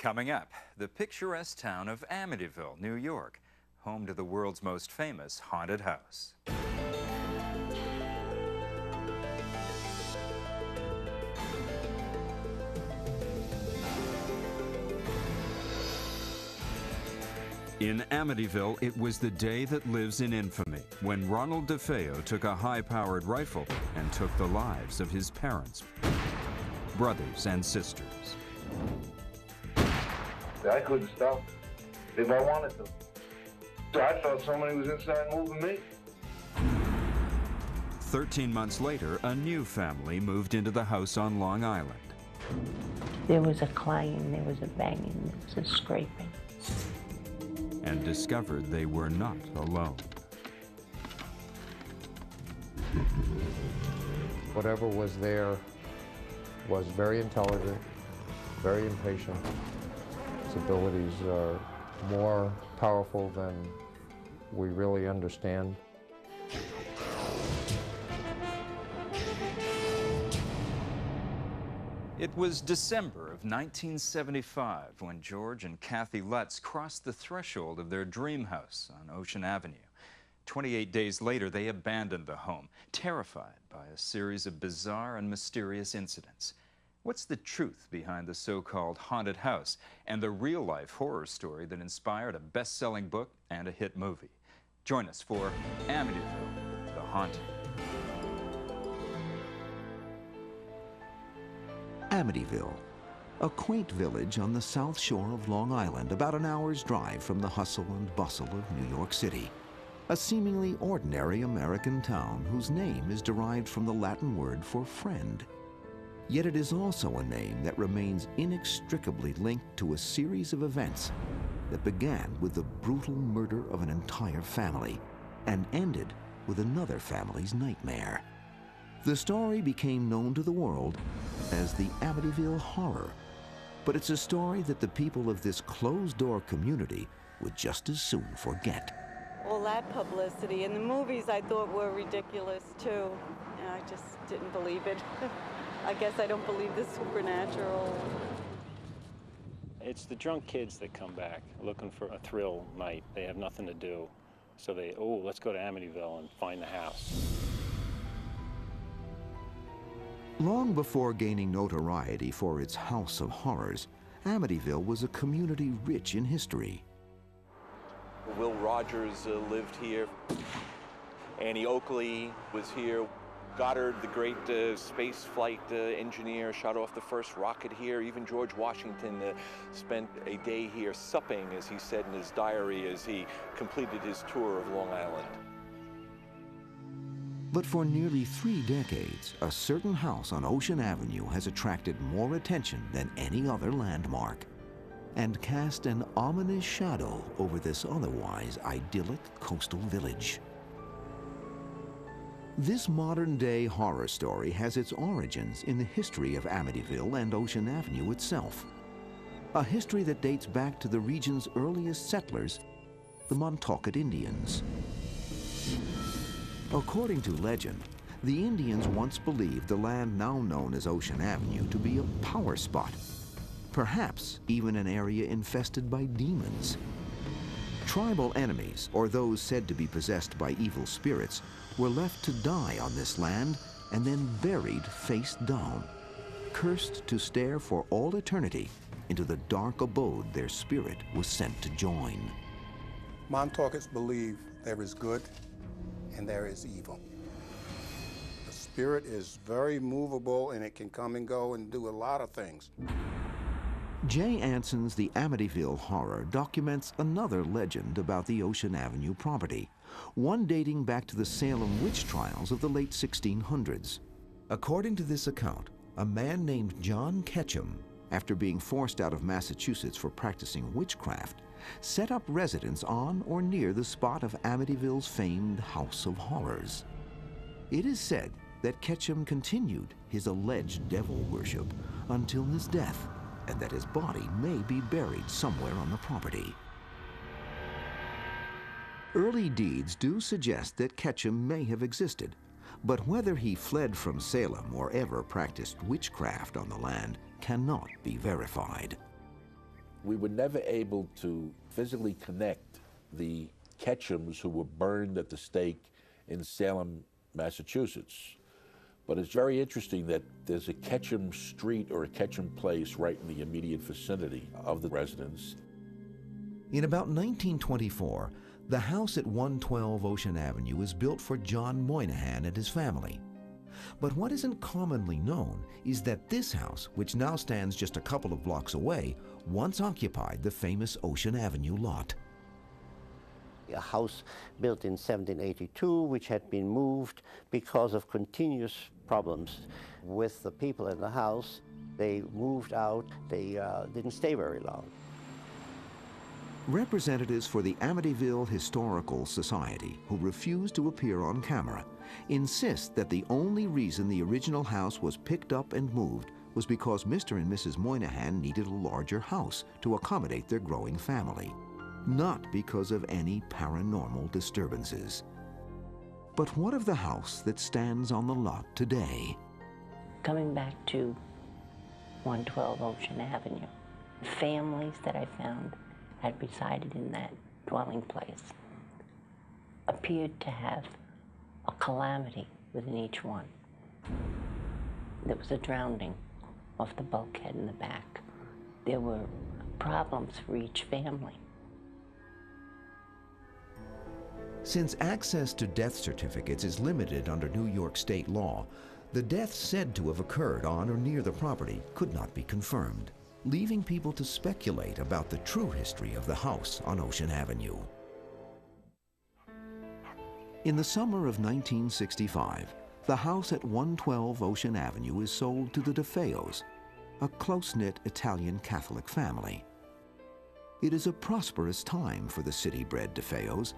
Coming up, the picturesque town of Amityville, New York, home to the world's most famous haunted house. In Amityville, it was the day that lives in infamy when Ronald DeFeo took a high-powered rifle and took the lives of his parents, brothers, and sisters. I couldn't stop if I wanted to. So I thought somebody was inside moving me. 13 months later, a new family moved into the house on Long Island. There was a clanging, there was a banging, there was a scraping. And discovered they were not alone. Whatever was there was very intelligent, very impatient. His abilities are more powerful than we really understand. It was December of 1975 when George and Kathy Lutz crossed the threshold of their dream house on Ocean Avenue. 28 days later, they abandoned the home, terrified by a series of bizarre and mysterious incidents. What's the truth behind the so-called haunted house and the real-life horror story that inspired a best-selling book and a hit movie? Join us for Amityville, The Haunting. Amityville, a quaint village on the south shore of Long Island, about an hour's drive from the hustle and bustle of New York City. A seemingly ordinary American town whose name is derived from the Latin word for friend. Yet it is also a name that remains inextricably linked to a series of events that began with the brutal murder of an entire family and ended with another family's nightmare. The story became known to the world as the Amityville Horror, but it's a story that the people of this closed-door community would just as soon forget. All that publicity and the movies I thought were ridiculous too. And I just didn't believe it. I guess I don't believe the supernatural. It's the drunk kids that come back looking for a thrill night. They have nothing to do. So let's go to Amityville and find the house. Long before gaining notoriety for its house of horrors, Amityville was a community rich in history. Will Rogers lived here. Annie Oakley was here. Goddard, the great space flight engineer, shot off the first rocket here. Even George Washington spent a day here supping, as he said in his diary, as he completed his tour of Long Island. But for nearly 3 decades, a certain house on Ocean Avenue has attracted more attention than any other landmark and cast an ominous shadow over this otherwise idyllic coastal village. This modern-day horror story has its origins in the history of Amityville and Ocean Avenue itself, a history that dates back to the region's earliest settlers, the Montaukett Indians. According to legend, the Indians once believed the land now known as Ocean Avenue to be a power spot, perhaps even an area infested by demons. Tribal enemies, or those said to be possessed by evil spirits, were left to die on this land and then buried face down, cursed to stare for all eternity into the dark abode their spirit was sent to join. Montaukets believe there is good and there is evil. The spirit is very movable and it can come and go and do a lot of things. Jay Anson's The Amityville Horror documents another legend about the Ocean Avenue property, one dating back to the Salem witch trials of the late 1600s. According to this account, a man named John Ketchum, after being forced out of Massachusetts for practicing witchcraft, set up residence on or near the spot of Amityville's famed House of Horrors. It is said that Ketchum continued his alleged devil worship until his death, and that his body may be buried somewhere on the property. Early deeds do suggest that Ketchum may have existed, but whether he fled from Salem or ever practiced witchcraft on the land cannot be verified. We were never able to physically connect the Ketchums who were burned at the stake in Salem, Massachusetts. But it's very interesting that there's a Ketchum Street or a Ketchum Place right in the immediate vicinity of the residence. In about 1924, the house at 112 Ocean Avenue is built for John Moynihan and his family. But what isn't commonly known is that this house, which now stands just a couple of blocks away, once occupied the famous Ocean Avenue lot. A house built in 1782, which had been moved because of continuous problems with the people in the house. They moved out. They didn't stay very long. Representatives for the Amityville Historical Society, who refuse to appear on camera, insist that the only reason the original house was picked up and moved was because Mr. and Mrs. Moynihan needed a larger house to accommodate their growing family, not because of any paranormal disturbances. But what of the house that stands on the lot today? Coming back to 112 Ocean Avenue, the families that I found had resided in that dwelling place appeared to have a calamity within each one. There was a drowning off the bulkhead in the back. There were problems for each family. Since access to death certificates is limited under New York state law, the deaths said to have occurred on or near the property could not be confirmed, leaving people to speculate about the true history of the house on Ocean Avenue. In the summer of 1965, the house at 112 Ocean Avenue is sold to the DeFeos, a close-knit Italian Catholic family. It is a prosperous time for the city-bred DeFeos,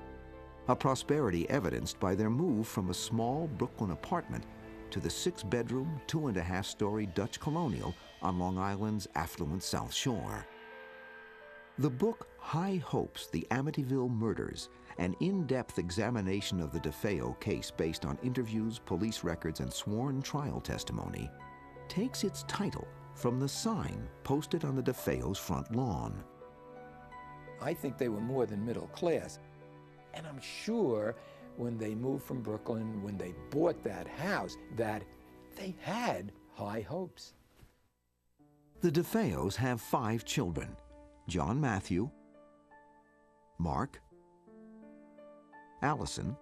a prosperity evidenced by their move from a small Brooklyn apartment to the 6-bedroom, 2.5-story Dutch colonial on Long Island's affluent South Shore. The book High Hopes, The Amityville Murders, an in-depth examination of the DeFeo case based on interviews, police records, and sworn trial testimony, takes its title from the sign posted on the DeFeo's front lawn. I think they were more than middle class. And I'm sure when they moved from Brooklyn, when they bought that house, that they had high hopes. The DeFeos have 5 children: John Matthew, Mark, Allison,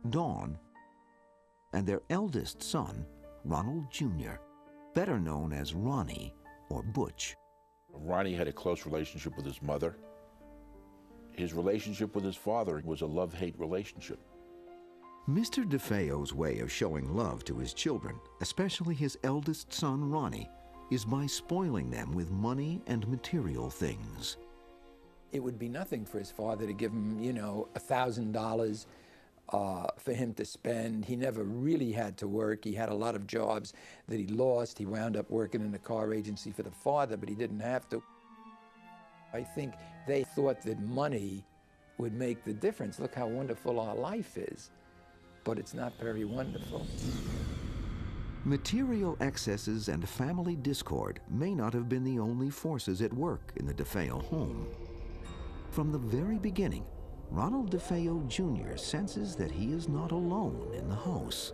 Dawn, and their eldest son, Ronald Jr., better known as Ronnie or Butch. Ronnie had a close relationship with his mother. His relationship with his father was a love-hate relationship. Mr. DeFeo's way of showing love to his children, especially his eldest son, Ronnie, is by spoiling them with money and material things. It would be nothing for his father to give him, you know, $1,000 for him to spend. He never really had to work. He had a lot of jobs that he lost. He wound up working in a car agency for the father, but he didn't have to. I think they thought that money would make the difference. Look how wonderful our life is. But it's not very wonderful. Material excesses and family discord may not have been the only forces at work in the DeFeo home. From the very beginning, Ronald DeFeo Jr. senses that he is not alone in the house.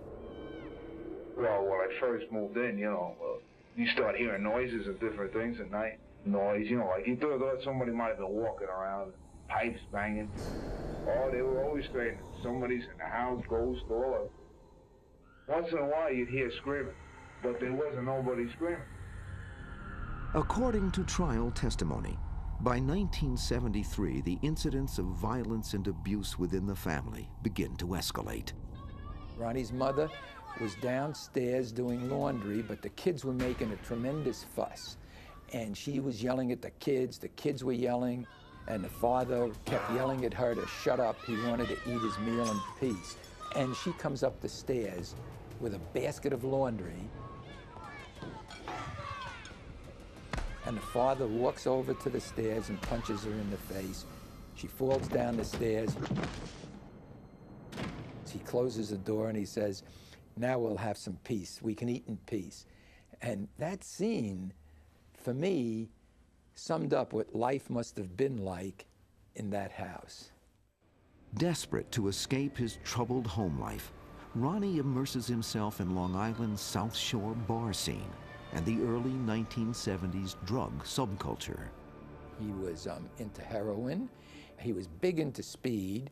Well, when I first moved in, you start hearing noises and different things at night. Noise, like you thought somebody might have been walking around, pipes banging. Oh, they were always saying somebody's in the house, ghost, or once in a while you'd hear screaming, but there wasn't nobody screaming. According to trial testimony, by 1973, the incidents of violence and abuse within the family begin to escalate. Ronnie's mother was downstairs doing laundry, but the kids were making a tremendous fuss. And she was yelling at the kids were yelling, and the father kept yelling at her to shut up. He wanted to eat his meal in peace. And she comes up the stairs with a basket of laundry, and the father walks over to the stairs and punches her in the face. She falls down the stairs. He closes the door and he says, "Now we'll have some peace. We can eat in peace." And that scene, for me, summed up what life must have been like in that house. Desperate to escape his troubled home life, Ronnie immerses himself in Long Island's South Shore bar scene and the early 1970s drug subculture. He was into heroin. He was big into speed.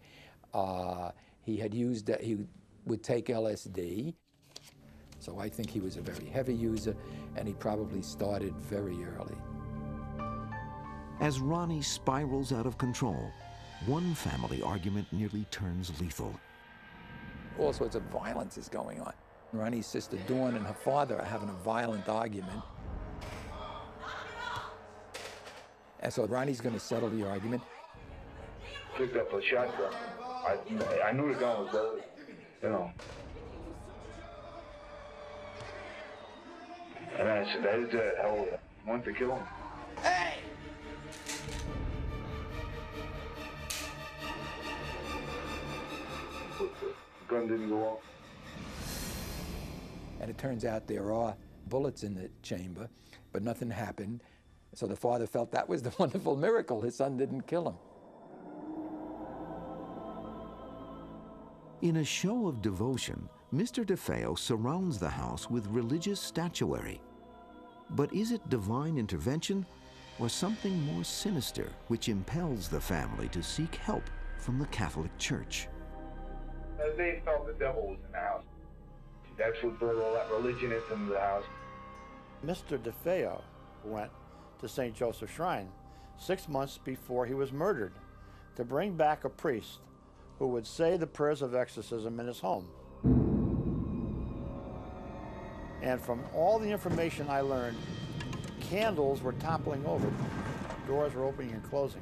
He would take LSD. So I think he was a very heavy user, and he probably started very early. As Ronnie spirals out of control, one family argument nearly turns lethal. All sorts of violence is going on. Ronnie's sister Dawn and her father are having a violent argument. And so Ronnie's going to settle the argument. Picked up a shotgun. I knew the gun was loaded, you know. And I said, that is a hell of a one to kill him. Hey! The gun didn't go off. And it turns out there are bullets in the chamber, but nothing happened. So the father felt that was the wonderful miracle. His son didn't kill him. In a show of devotion, Mr. DeFeo surrounds the house with religious statuary. But is it divine intervention or something more sinister which impels the family to seek help from the Catholic Church? They felt the devil was in the house. That's what brought all that religion into the house. Mr. DeFeo went to St. Joseph's Shrine 6 months before he was murdered to bring back a priest who would say the prayers of exorcism in his home. And from all the information I learned, candles were toppling over. Doors were opening and closing.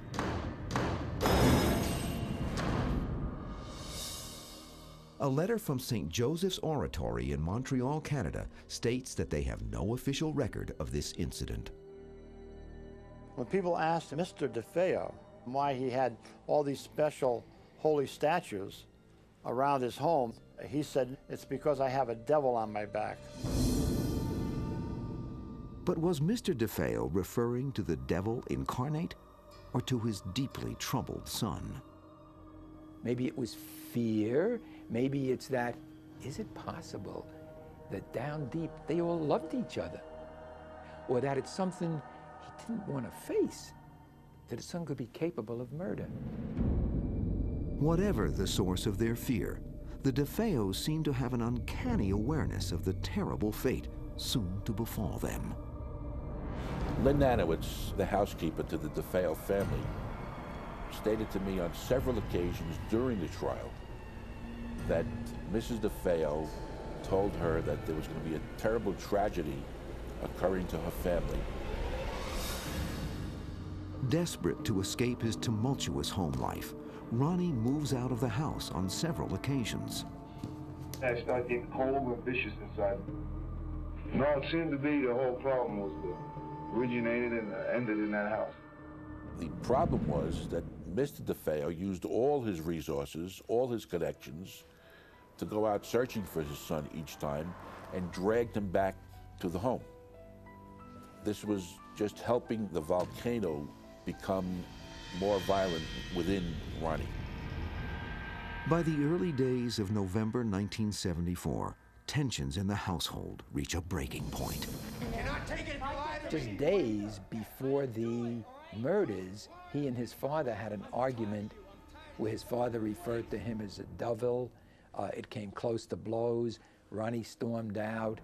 A letter from St. Joseph's Oratory in Montreal, Canada, states that they have no official record of this incident. When people asked Mr. DeFeo why he had all these special holy statues around his home, he said, "It's because I have a devil on my back." But was Mr. DeFeo referring to the devil incarnate or to his deeply troubled son? Maybe it was fear. Maybe it's that, is it possible that down deep they all loved each other? Or that it's something he didn't want to face, that his son could be capable of murder. Whatever the source of their fear, the DeFeos seem to have an uncanny awareness of the terrible fate soon to befall them. Lynn Nanowitz, the housekeeper to the DeFeo family, stated to me on several occasions during the trial that Mrs. DeFeo told her that there was going to be a terrible tragedy occurring to her family. Desperate to escape his tumultuous home life, Ronnie moves out of the house on several occasions. I started getting cold and vicious inside. No, it seemed to be the whole problem was originated and ended in that house. The problem was that Mr. DeFeo used all his resources, all his connections, to go out searching for his son each time and dragged him back to the home. This was just helping the volcano become more violent within Ronnie. By the early days of November 1974, tensions in the household reach a breaking point. Just days before the murders, he and his father had an argument where his father referred to him as a devil. It came close to blows. Ronnie stormed out.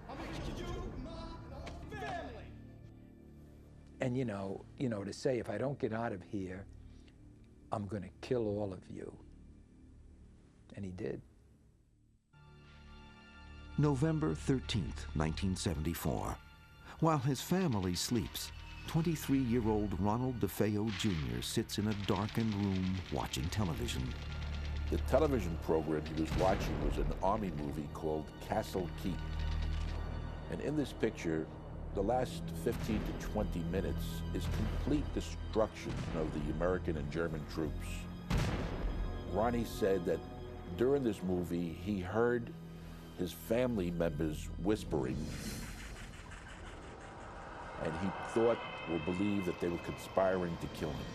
And you know, to say, if I don't get out of here, I'm going to kill all of you. And he did. November 13th, 1974. While his family sleeps, 23-year-old Ronald DeFeo Jr. sits in a darkened room watching television. The television program he was watching was an Army movie called Castle Keep. And in this picture, the last 15 to 20 minutes is complete destruction of the American and German troops. Ronnie said that during this movie, he heard his family members whispering, and he thought will believe that they were conspiring to kill him.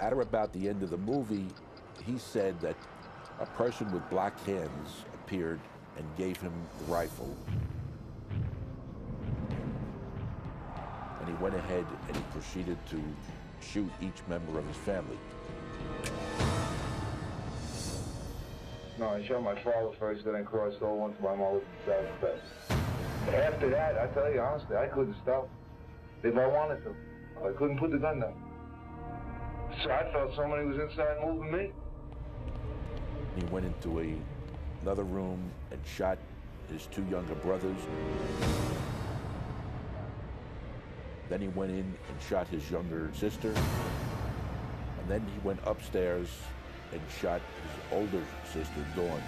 At or about the end of the movie, he said that a person with black hands appeared and gave him the rifle. And he went ahead and he proceeded to shoot each member of his family. No, I shot my father first, then I crossed over onto my mother's bed. After that, I tell you honestly, I couldn't stop if I wanted to. I couldn't put the gun down. So I felt somebody was inside moving me. He went into another room and shot his two younger brothers. Then he went in and shot his younger sister. And then he went upstairs and shot his older sister, Dawn.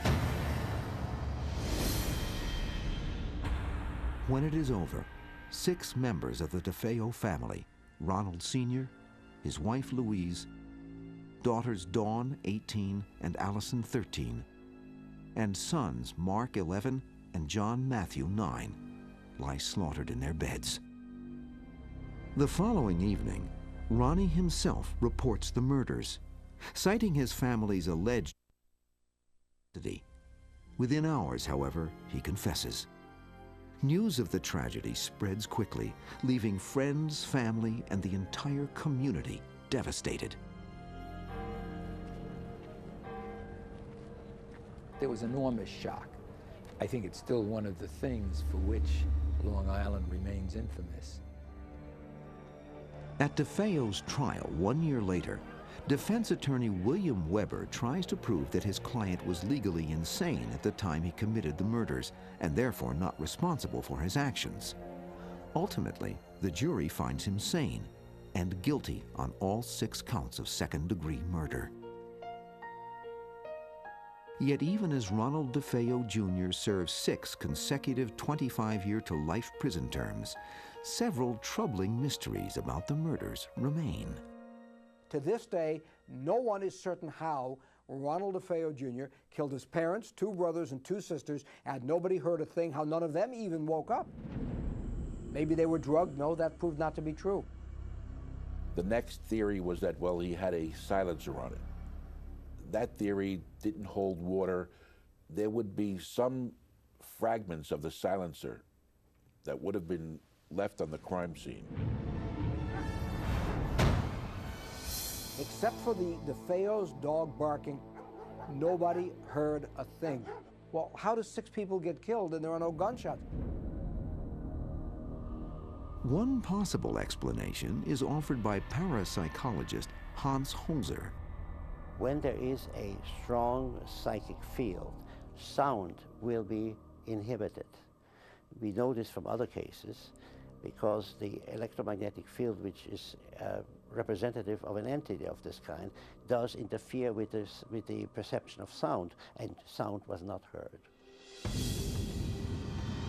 When it is over, 6 members of the DeFeo family, Ronald Sr., his wife Louise, daughters Dawn, 18, and Allison, 13, and sons Mark, 11, and John Matthew, 9, lie slaughtered in their beds. The following evening, Ronnie himself reports the murders, citing his family's alleged tragedy. Within hours, however, he confesses. News of the tragedy spreads quickly, leaving friends, family, and the entire community devastated. There was enormous shock. I think it's still one of the things for which Long Island remains infamous. At DeFeo's trial 1 year later, defense attorney William Weber tries to prove that his client was legally insane at the time he committed the murders and therefore not responsible for his actions. Ultimately, the jury finds him sane and guilty on all 6 counts of second-degree murder. Yet even as Ronald DeFeo Jr. serves 6 consecutive 25-year-to-life prison terms, several troubling mysteries about the murders remain. To this day, no one is certain how Ronald DeFeo Jr. killed his parents, 2 brothers, and 2 sisters, and nobody heard a thing, how none of them even woke up. Maybe they were drugged. No, that proved not to be true. The next theory was that, well, he had a silencer on it. That theory didn't hold water. There would be some fragments of the silencer that would have been left on the crime scene. Except for the DeFeo's dog barking, nobody heard a thing. Well, how do 6 people get killed and there are no gunshots? One possible explanation is offered by parapsychologist Hans Holzer. When there is a strong psychic field, sound will be inhibited. We know this from other cases because the electromagnetic field, which is representative of an entity of this kind, does interfere with the perception of sound, and sound was not heard.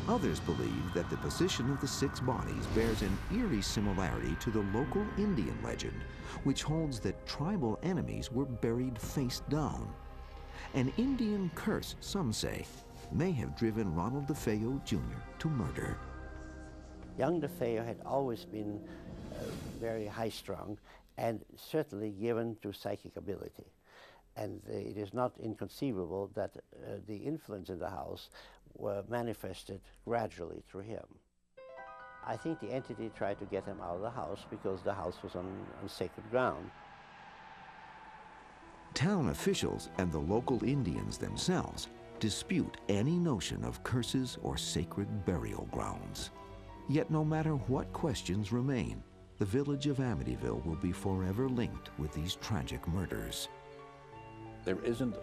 Others believe that the position of the 6 bodies bears an eerie similarity to the local Indian legend, which holds that tribal enemies were buried face down. An Indian curse, some say, may have driven Ronald DeFeo Jr. to murder. Young DeFeo had always been very high-strung and certainly given to psychic ability. And it is not inconceivable that the influence in the house were manifested gradually through him. I think the entity tried to get him out of the house because the house was on sacred ground. Town officials and the local Indians themselves dispute any notion of curses or sacred burial grounds. Yet no matter what questions remain, the village of Amityville will be forever linked with these tragic murders. There isn't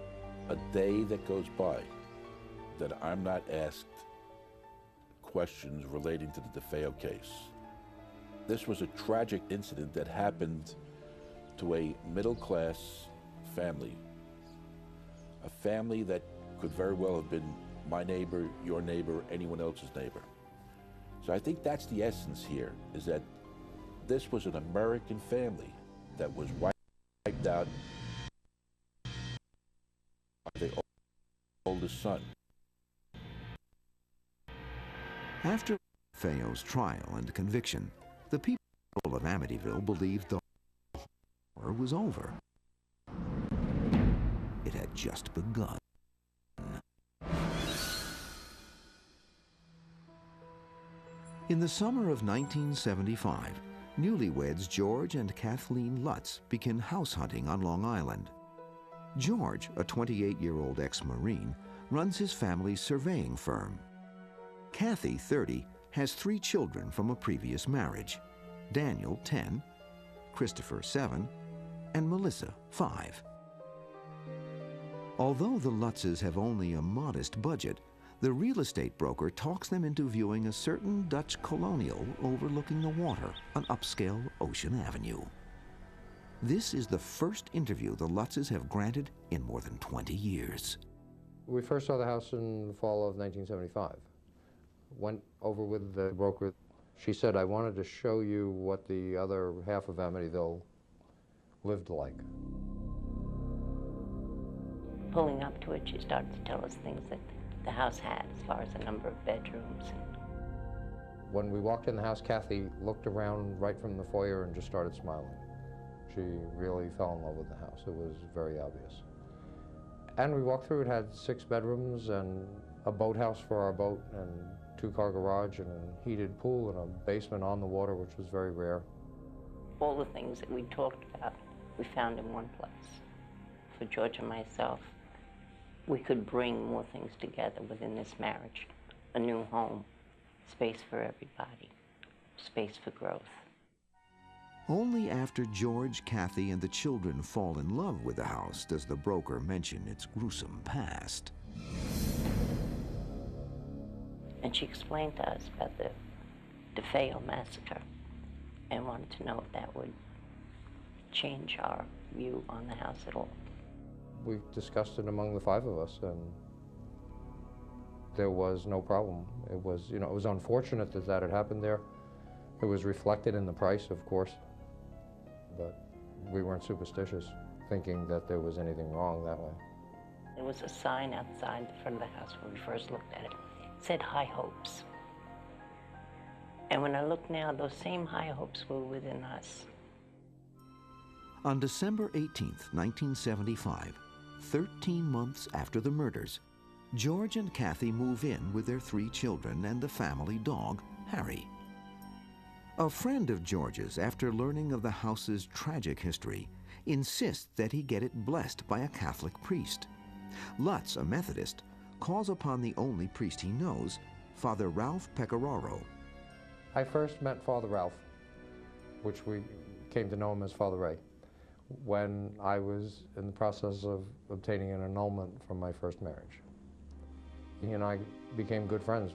a day that goes by that I'm not asked questions relating to the DeFeo case. This was a tragic incident that happened to a middle-class family, a family that could very well have been my neighbor, your neighbor, anyone else's neighbor. So I think that's the essence here, is that this was an American family that was wiped out by the oldest son. After DeFeo's trial and conviction, The people of Amityville believed the horror was over. It had just begun. In the summer of 1975, newlyweds George and Kathleen Lutz begin house hunting on Long Island. George, a 28-year-old ex-Marine, runs his family's surveying firm. Kathy, 30, has 3 children from a previous marriage: Daniel, 10, Christopher, 7, and Melissa, 5. Although the Lutzes have only a modest budget, the real estate broker talks them into viewing a certain Dutch colonial overlooking the water on upscale Ocean Avenue. This is the first interview the Lutzes have granted in more than 20 years. We first saw the house in the fall of 1975. Went over with the broker. She said, I wanted to show you what the other half of Amityville lived like. Pulling up to it, she started to tell us things that the house had as far as the number of bedrooms. When we walked in the house, Kathy looked around right from the foyer and just started smiling. She really fell in love with the house. It was very obvious. And we walked through, it had 6 bedrooms and a boathouse for our boat and 2-car garage and a heated pool and a basement on the water, which was very rare. All the things that we talked about, we found in one place. For George and myself, we could bring more things together within this marriage. A new home, space for everybody, space for growth. Only after George, Kathy, and the children fall in love with the house does the broker mention its gruesome past. And she explained to us about the DeFeo massacre and wanted to know if that would change our view on the house at all. We discussed it among the 5 of us, and there was no problem. It was, it was unfortunate that that had happened there. It was reflected in the price, of course, but we weren't superstitious, thinking that there was anything wrong that way. There was a sign outside the front of the house when we first looked at it. It said High Hopes. And when I look now, those same high hopes were within us. On December 18th, 1975, 13 months after the murders, George and Kathy move in with their 3 children and the family dog, Harry. A friend of George's, after learning of the house's tragic history, insists that he get it blessed by a Catholic priest. Lutz, a Methodist, calls upon the only priest he knows, Father Ralph Pecoraro. I first met Father Ralph, which we came to know him as Father Ray, when I was in the process of obtaining an annulment from my first marriage. He and I became good friends.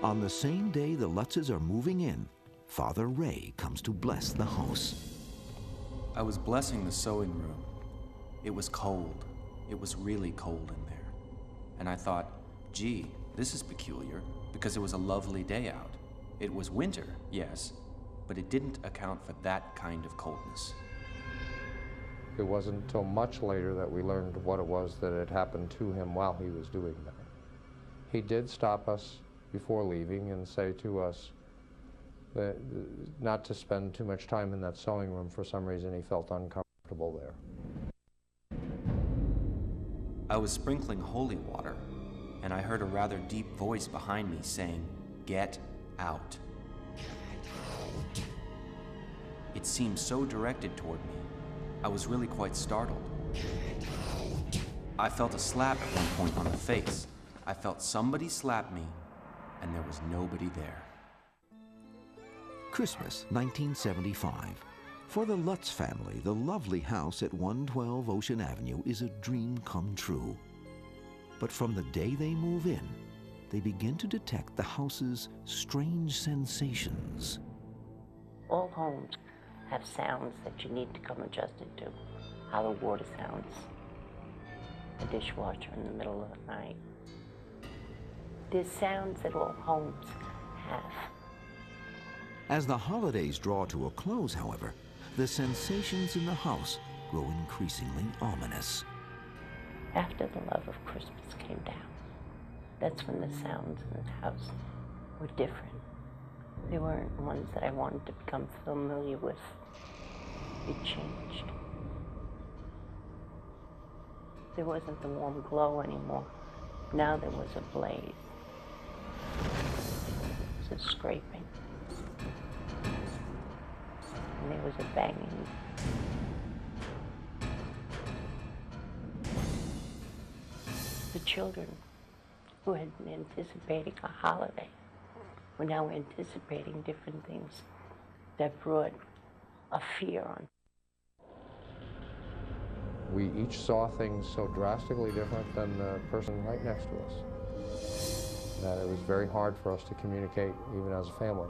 On the same day the Lutzes are moving in, Father Ray comes to bless the house. I was blessing the sewing room. It was cold. It was really cold in there. And I thought, gee, this is peculiar, because it was a lovely day out. It was winter, yes, but it didn't account for that kind of coldness. It wasn't until much later that we learned what it was that had happened to him while he was doing that. He did stop us before leaving and say to us that not to spend too much time in that sewing room. For some reason, he felt uncomfortable there. I was sprinkling holy water, and I heard a rather deep voice behind me saying, "Get out." It seemed so directed toward me. I was really quite startled. I felt a slap at one point on the face. I felt somebody slap me, and there was nobody there. Christmas, 1975. For the Lutz family, the lovely house at 112 Ocean Avenue is a dream come true. But from the day they move in, they begin to detect the house's strange sensations. All homes have sounds that you need to come adjusted to. How the water sounds, the dishwasher in the middle of the night. There's sounds that all homes have. As the holidays draw to a close, however, the sensations in the house grow increasingly ominous. After the love of Christmas came down, that's when the sounds in the house were different. They weren't ones that I wanted to become familiar with. It changed. There wasn't the warm glow anymore. Now there was a blaze. There was a scraping. And there was a banging. The children who had been anticipating a holiday were now anticipating different things that brought a fear on. We each saw things so drastically different than the person right next to us that it was very hard for us to communicate even as a family.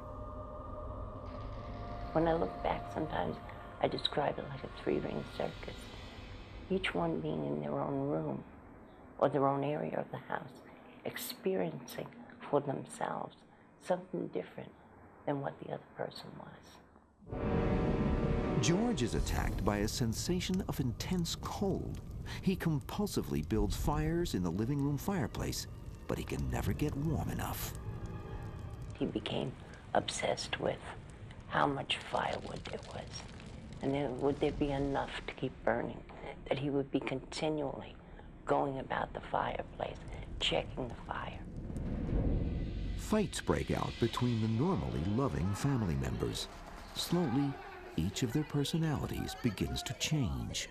When I look back, sometimes I describe it like a three-ring circus, each one being in their own room or their own area of the house, experiencing for themselves something different than what the other person was. George is attacked by a sensation of intense cold. He compulsively builds fires in the living room fireplace, but he can never get warm enough. He became obsessed with how much firewood there was, and then would there be enough to keep burning, that he would be continually going about the fireplace, checking the fire. Fights break out between the normally loving family members. Slowly, each of their personalities begins to change.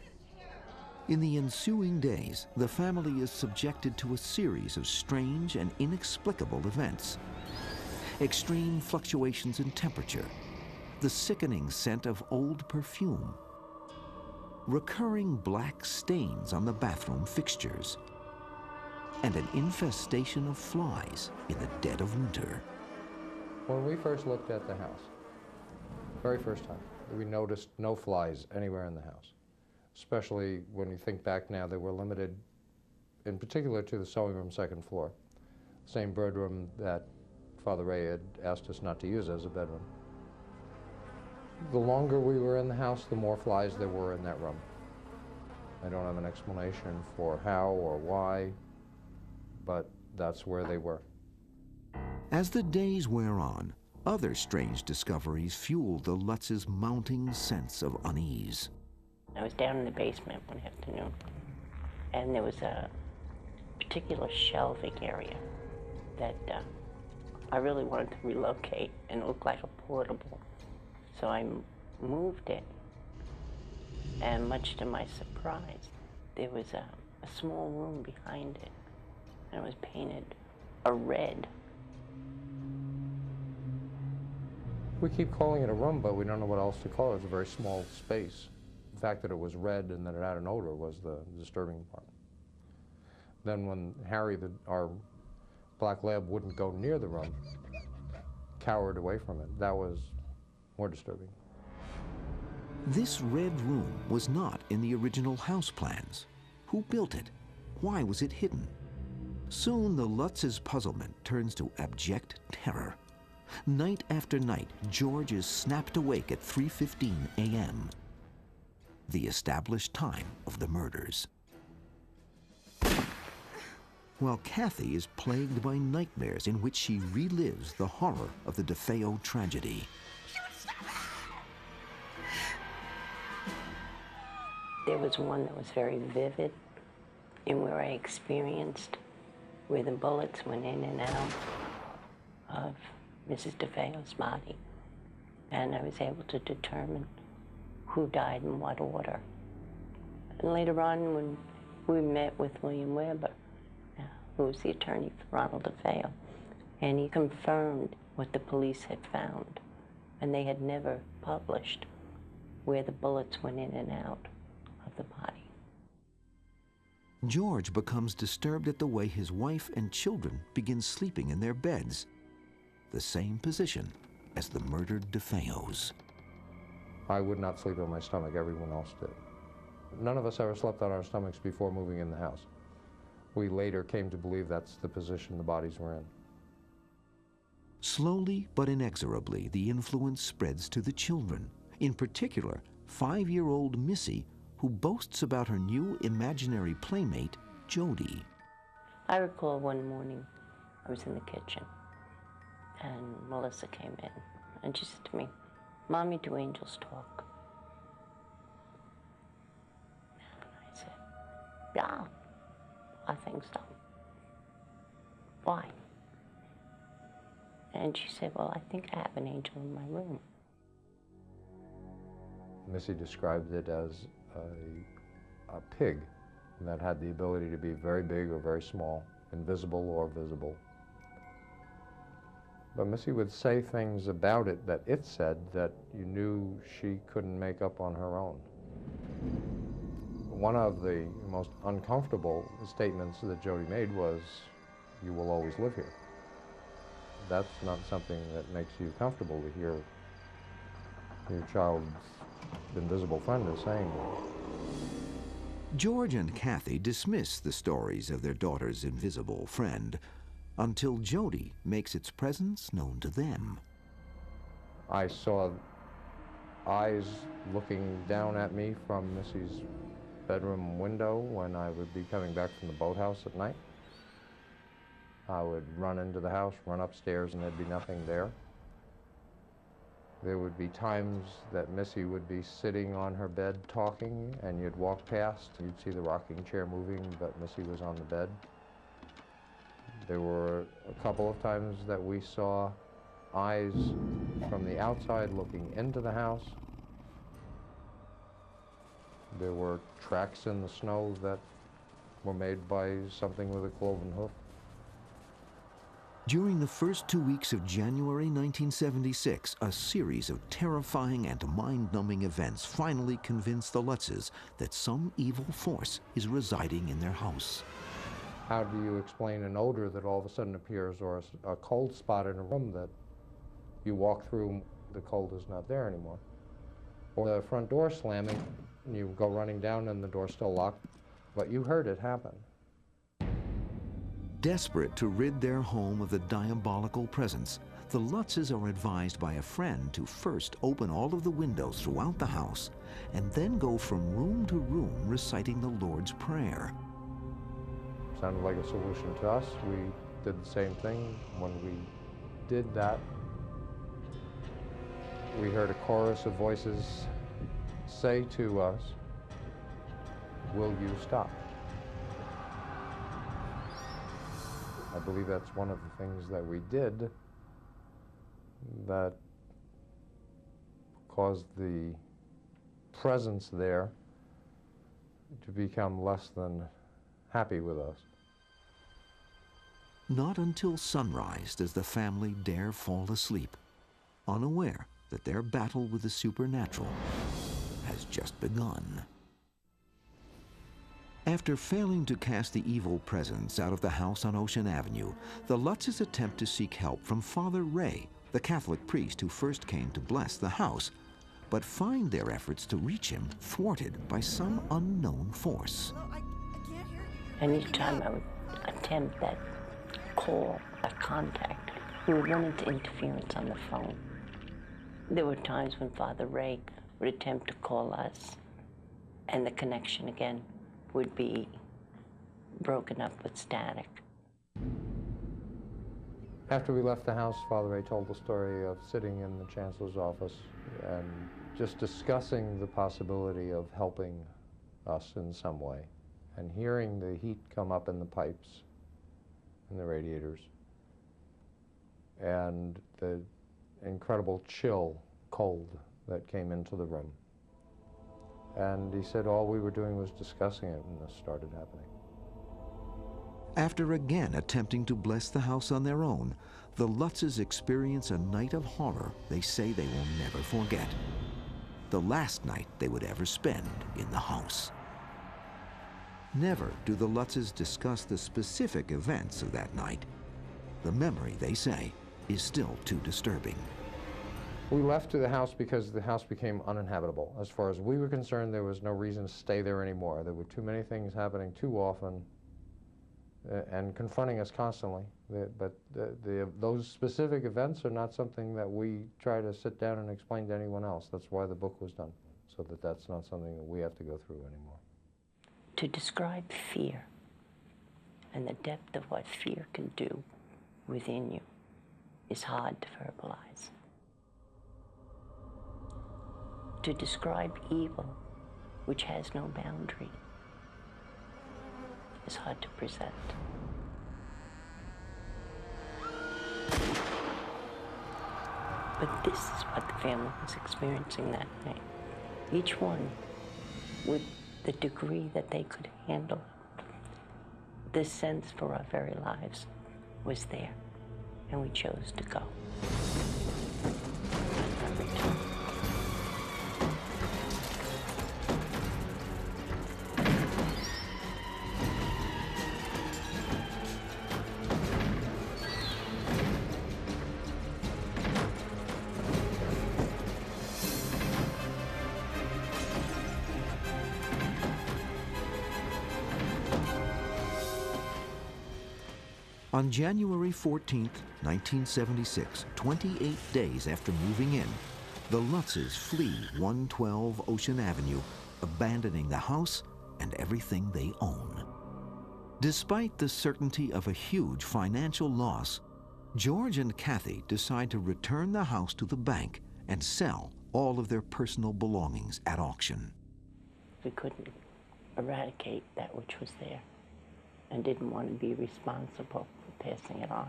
In the ensuing days, the family is subjected to a series of strange and inexplicable events. Extreme fluctuations in temperature, the sickening scent of old perfume, recurring black stains on the bathroom fixtures, and an infestation of flies in the dead of winter. When we first looked at the house, very first time, we noticed no flies anywhere in the house. Especially when you think back now, they were limited, in particular, to the sewing room second floor. Same bedroom that Father Ray had asked us not to use as a bedroom. The longer we were in the house, the more flies there were in that room. I don't have an explanation for how or why, but that's where they were. As the days wear on, other strange discoveries fuel the Lutz's mounting sense of unease. I was down in the basement one afternoon, and there was a particular shelving area that I really wanted to relocate, and it looked like a portable. So I moved it, and much to my surprise, there was a small room behind it, and it was painted a red. We keep calling it a room, but we don't know what else to call it. It's a very small space. The fact that it was red and that it had an odor was the disturbing part. Then when Harry, our black lab, wouldn't go near the room, cowered away from it, that was more disturbing. This red room was not in the original house plans. Who built it? Why was it hidden? Soon the Lutz's puzzlement turns to abject terror. Night after night, George is snapped awake at 3:15 a.m., the established time of the murders. While Kathy is plagued by nightmares in which she relives the horror of the DeFeo tragedy. There was one that was very vivid in where I experienced where the bullets went in and out of Mrs. DeFeo's body. And I was able to determine who died in what order. And later on, when we met with William Weber, who was the attorney for Ronald DeFeo, and he confirmed what the police had found. And they had never published where the bullets went in and out of the body. George becomes disturbed at the way his wife and children begin sleeping in their beds, the same position as the murdered DeFeos. I would not sleep on my stomach, everyone else did. None of us ever slept on our stomachs before moving in the house. We later came to believe that's the position the bodies were in. Slowly but inexorably, the influence spreads to the children, in particular, 5-year-old Missy, who boasts about her new imaginary playmate, Jody. I recall one morning I was in the kitchen, and Melissa came in. And she said to me, "Mommy, do angels talk?" And I said, "Yeah, I think so." "Why?" And she said, "Well, I think I have an angel in my room." Missy described it as a pig that had the ability to be very big or very small, invisible or visible. But Missy would say things about it that it said that you knew she couldn't make up on her own. One of the most uncomfortable statements that Jody made was, "You will always live here." That's not something that makes you comfortable to hear your child's invisible friend is saying that. George and Kathy dismiss the stories of their daughter's invisible friend until Jody makes its presence known to them. I saw eyes looking down at me from Missy's bedroom window when I would be coming back from the boathouse at night. I would run into the house, run upstairs, and there'd be nothing there. There would be times that Missy would be sitting on her bed talking, and you'd walk past, you'd see the rocking chair moving, but Missy was on the bed. There were a couple of times that we saw eyes from the outside looking into the house. There were tracks in the snow that were made by something with a cloven hoof. During the first 2 weeks of January 1976, a series of terrifying and mind-numbing events finally convinced the Lutzes that some evil force is residing in their house. How do you explain an odor that all of a sudden appears, or a cold spot in a room that you walk through, the cold is not there anymore? Or the front door slamming, and you go running down and the door's still locked, but you heard it happen. Desperate to rid their home of the diabolical presence, the Lutzes are advised by a friend to first open all of the windows throughout the house and then go from room to room reciting the Lord's Prayer. Sounded like a solution to us. We did the same thing. When we did that, we heard a chorus of voices say to us, "Will you stop?" I believe that's one of the things that we did that caused the presence there to become less than happy with us. Not until sunrise does the family dare fall asleep, unaware that their battle with the supernatural has just begun. After failing to cast the evil presence out of the house on Ocean Avenue, the Lutzes attempt to seek help from Father Ray, the Catholic priest who first came to bless the house, but find their efforts to reach him thwarted by some unknown force. Anytime I would attempt that call, that contact, we would run into interference on the phone. There were times when Father Ray would attempt to call us, and the connection again would be broken up with static. After we left the house, Father Ray told the story of sitting in the chancellor's office and just discussing the possibility of helping us in some way, and hearing the heat come up in the pipes and the radiators, and the incredible chill, cold that came into the room. And he said all we were doing was discussing it, and this started happening. After again attempting to bless the house on their own, the Lutzes experience a night of horror they say they will never forget. The last night they would ever spend in the house. Never do the Lutzes discuss the specific events of that night. The memory, they say, is still too disturbing. We left to the house because the house became uninhabitable. As far as we were concerned, there was no reason to stay there anymore. There were too many things happening too often and confronting us constantly. Those specific events are not something that we try to sit down and explain to anyone else. That's why the book was done, so that that's not something that we have to go through anymore. To describe fear and the depth of what fear can do within you is hard to verbalize. To describe evil, which has no boundary, is hard to present. But this is what the family was experiencing that night. Each one, with the degree that they could handle it. This sense for our very lives was there, and we chose to go. On January 14, 1976, 28 days after moving in, the Lutzes flee 112 Ocean Avenue, abandoning the house and everything they own. Despite the certainty of a huge financial loss, George and Kathy decide to return the house to the bank and sell all of their personal belongings at auction. We couldn't eradicate that which was there and didn't want to be responsible for passing it on.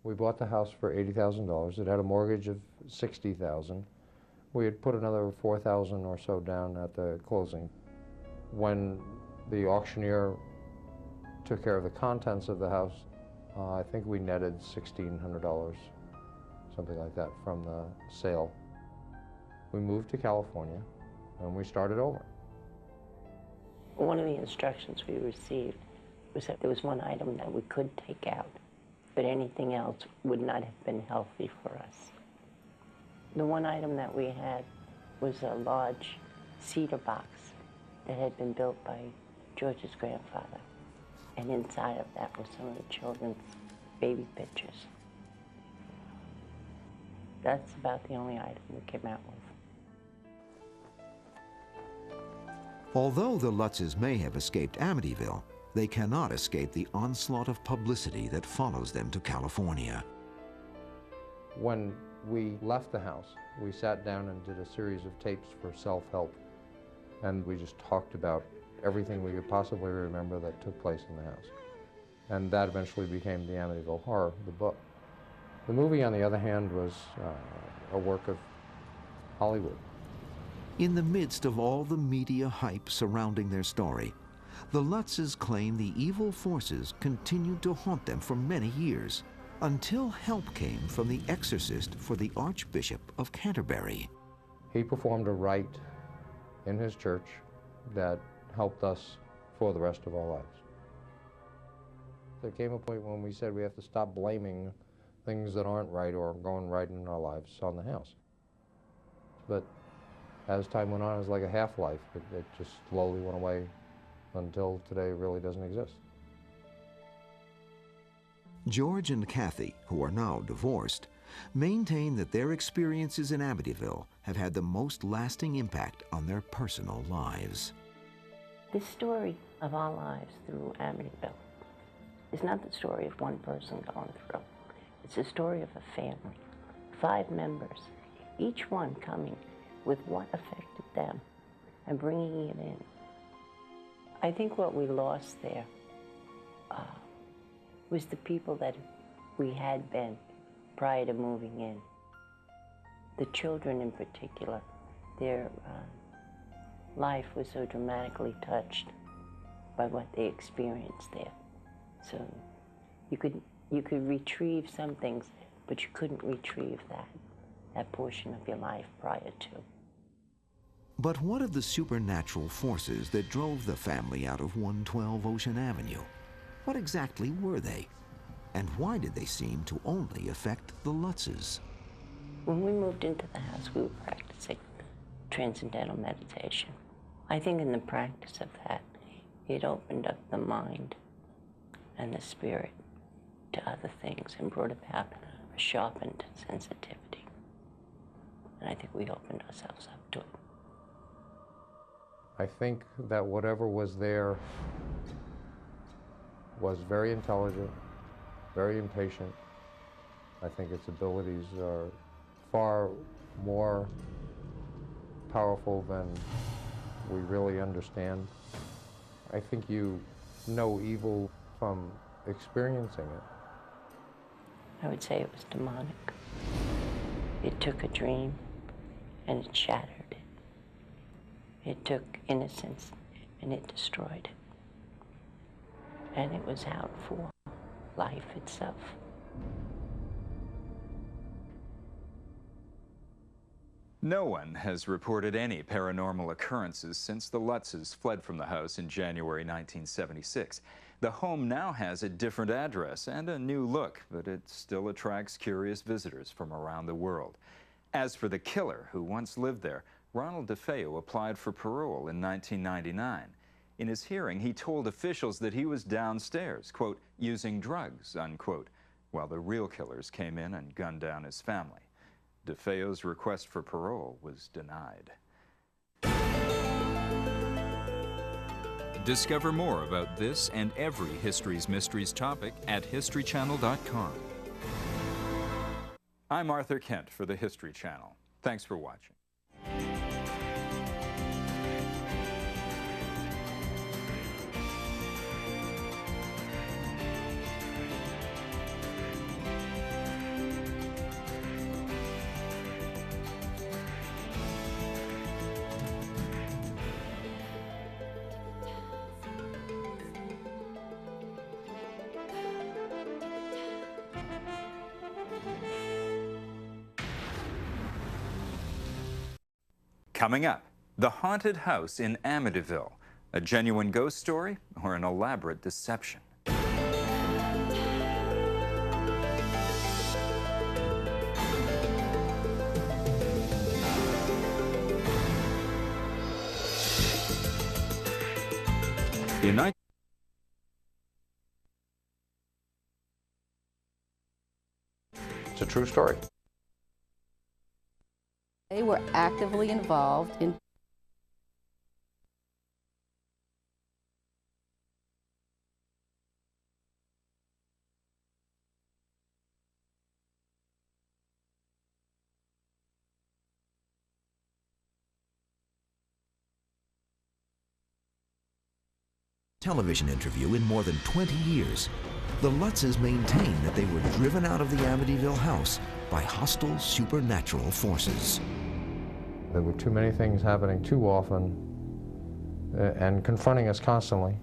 We bought the house for $80,000. It had a mortgage of $60,000. We had put another $4,000 or so down at the closing. When the auctioneer took care of the contents of the house, I think we netted $1,600, something like that, from the sale. We moved to California and we started over. One of the instructions we received was that there was one item that we could take out, but anything else would not have been healthy for us. The one item that we had was a large cedar box that had been built by George's grandfather, and inside of that were some of the children's baby pictures. That's about the only item we came out with. Although the Lutzes may have escaped Amityville, they cannot escape the onslaught of publicity that follows them to California. When we left the house, we sat down and did a series of tapes for self-help, and we just talked about everything we could possibly remember that took place in the house. And that eventually became the Amityville Horror, the book. The movie, on the other hand, was a work of Hollywood. In the midst of all the media hype surrounding their story, the Lutzes claim the evil forces continued to haunt them for many years, until help came from the exorcist for the Archbishop of Canterbury. He performed a rite in his church that helped us for the rest of our lives. There came a point when we said we have to stop blaming things that aren't right or going right in our lives on the house. But as time went on, it was like a half-life. It just slowly went away until today it really doesn't exist. George and Kathy, who are now divorced, maintain that their experiences in Amityville have had the most lasting impact on their personal lives. This story of our lives through Amityville is not the story of one person going through. It's a story of a family, 5 members, each one coming with what affected them and bringing it in. I think what we lost there was the people that we had been prior to moving in. The children in particular, their life was so dramatically touched by what they experienced there. So you could retrieve some things, but you couldn't retrieve that portion of your life prior to. But what of the supernatural forces that drove the family out of 112 Ocean Avenue? What exactly were they? And why did they seem to only affect the Lutzes? When we moved into the house, we were practicing transcendental meditation. I think in the practice of that, it opened up the mind and the spirit to other things and brought about a sharpened sensitivity. And I think we opened ourselves up to it. I think that whatever was there was very intelligent, very impatient. I think its abilities are far more powerful than we really understand. I think you know evil from experiencing it. I would say it was demonic. It took a dream and it shattered it. It took innocence and it destroyed it. And it was out for life itself. No one has reported any paranormal occurrences since the Lutzes fled from the house in January 1976. The home now has a different address and a new look, but it still attracts curious visitors from around the world. As for the killer who once lived there, Ronald DeFeo applied for parole in 1999. In his hearing, he told officials that he was downstairs, quote, using drugs, unquote, while the real killers came in and gunned down his family. DeFeo's request for parole was denied. Discover more about this and every History's Mysteries topic at historychannel.com. I'm Arthur Kent for the History Channel. Thanks for watching. Coming up, the haunted house in Amityville, a genuine ghost story or an elaborate deception? It's a true story. They were actively involved in television interview in more than 20 years. The Lutzes maintain that they were driven out of the Amityville house by hostile supernatural forces. There were too many things happening too often and confronting us constantly.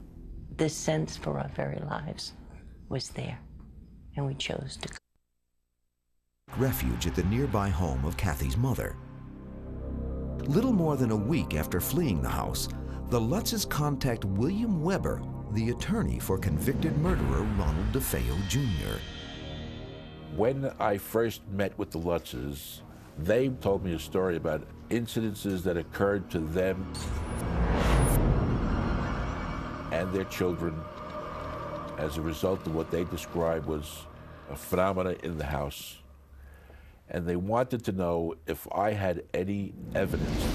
The sense for our very lives was there, and we chose to refuge at the nearby home of Kathy's mother. Little more than a week after fleeing the house, the Lutzes contact William Weber, the attorney for convicted murderer Ronald DeFeo Jr. When I first met with the Lutzes, they told me a story about incidences that occurred to them and their children as a result of what they described was a phenomena in the house. And they wanted to know if I had any evidence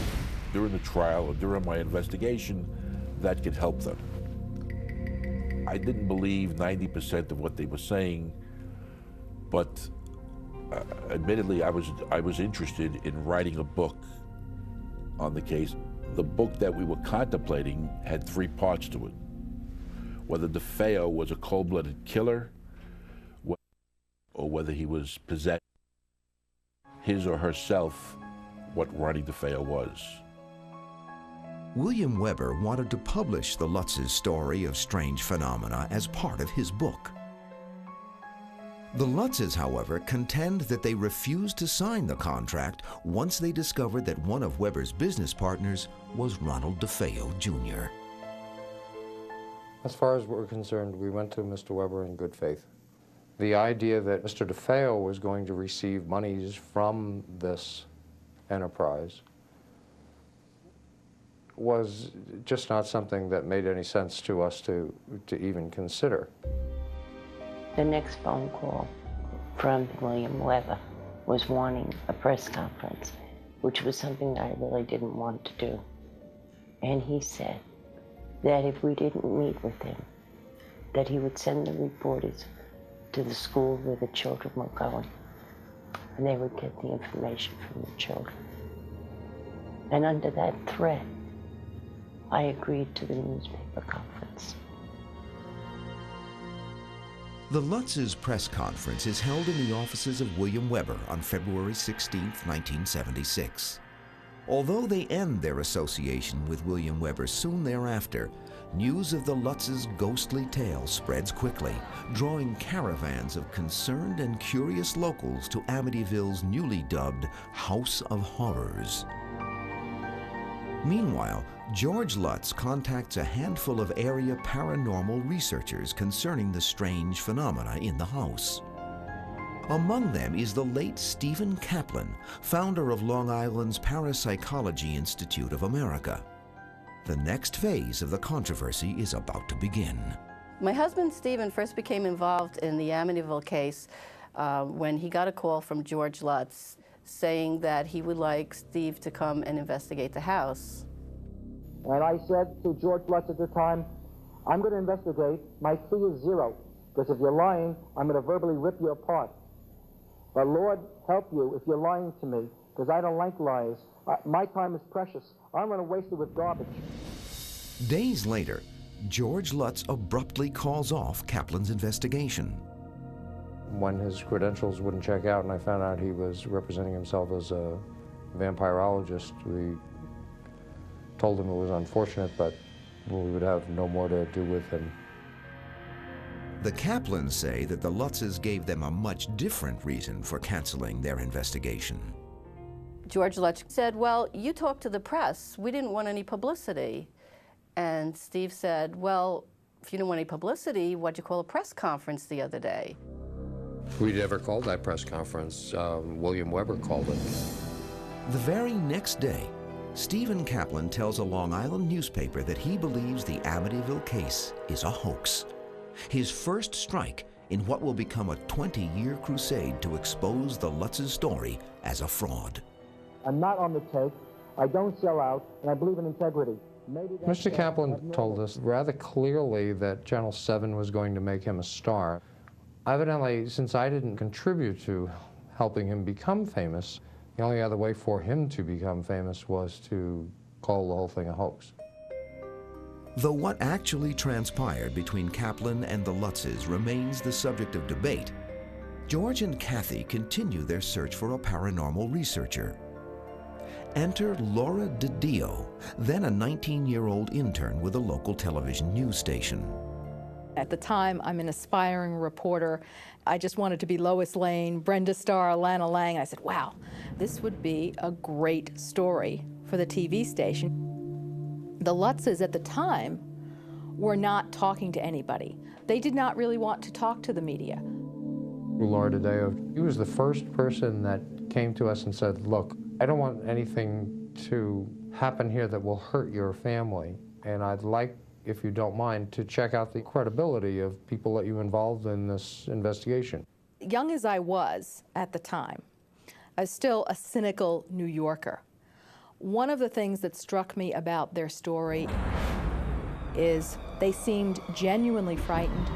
during the trial or during my investigation that could help them. I didn't believe 90% of what they were saying, but admittedly, I was interested in writing a book on the case. The book that we were contemplating had 3 parts to it. Whether DeFeo was a cold-blooded killer, or whether he was possessed, his or herself, what Ronnie DeFeo was. William Weber wanted to publish the Lutzes' story of strange phenomena as part of his book. The Lutzes, however, contend that they refused to sign the contract once they discovered that one of Weber's business partners was Ronald DeFeo Jr. As far as we're concerned, we went to Mr. Weber in good faith. The idea that Mr. DeFeo was going to receive monies from this enterprise was just not something that made any sense to us to even consider. The next phone call from William Weber was wanting a press conference, which was something that I really didn't want to do. And he said that if we didn't meet with him, that he would send the reporters to the school where the children were going, and they would get the information from the children. And under that threat, I agreed to the newspaper conference. The Lutz's press conference is held in the offices of William Weber on February 16, 1976. Although they end their association with William Weber soon thereafter, news of the Lutz's ghostly tale spreads quickly, drawing caravans of concerned and curious locals to Amityville's newly dubbed House of Horrors. Meanwhile, George Lutz contacts a handful of area paranormal researchers concerning the strange phenomena in the house. Among them is the late Stephen Kaplan, founder of Long Island's Parapsychology Institute of America. The next phase of the controversy is about to begin. My husband, Stephen, first became involved in the Amityville case when he got a call from George Lutz saying that he would like Steve to come and investigate the house. And I said to George Lutz at the time, I'm going to investigate. My fee is $0, because if you're lying, I'm going to verbally rip you apart. But Lord, help you if you're lying to me, because I don't like lies. My time is precious. I'm going to waste it with garbage. Days later, George Lutz abruptly calls off Kaplan's investigation. When his credentials wouldn't check out and I found out he was representing himself as a vampirologist, we told him it was unfortunate, but we would have no more to do with him. The Kaplans say that the Lutzes gave them a much different reason for canceling their investigation. George Lutz said, well, you talked to the press. We didn't want any publicity. And Steve said, well, if you didn't want any publicity, why'd you call a press conference the other day? We never called that press conference. William Weber called it. The very next day, Stephen Kaplan tells a Long Island newspaper that he believes the Amityville case is a hoax. His first strike in what will become a 20-year crusade to expose the Lutz's story as a fraud. I'm not on the take. I don't sell out, and I believe in integrity. Mr. Kaplan told us rather clearly that Channel 7 was going to make him a star. Evidently, since I didn't contribute to helping him become famous, the only other way for him to become famous was to call the whole thing a hoax. Though what actually transpired between Kaplan and the Lutzes remains the subject of debate, George and Kathy continue their search for a paranormal researcher. Enter Laura DiDio, then a 19-year-old intern with a local television news station. At the time, I'm an aspiring reporter. I just wanted to be Lois Lane, Brenda Starr, Lana Lang. I said, wow, this would be a great story for the TV station. The Lutzes at the time were not talking to anybody. They did not really want to talk to the media. Laura DiDio, he was the first person that came to us and said, look, I don't want anything to happen here that will hurt your family, and I'd like, if you don't mind, to check out the credibility of people that you involved in this investigation. Young as I was at the time, I was still a cynical New Yorker. One of the things that struck me about their story is they seemed genuinely frightened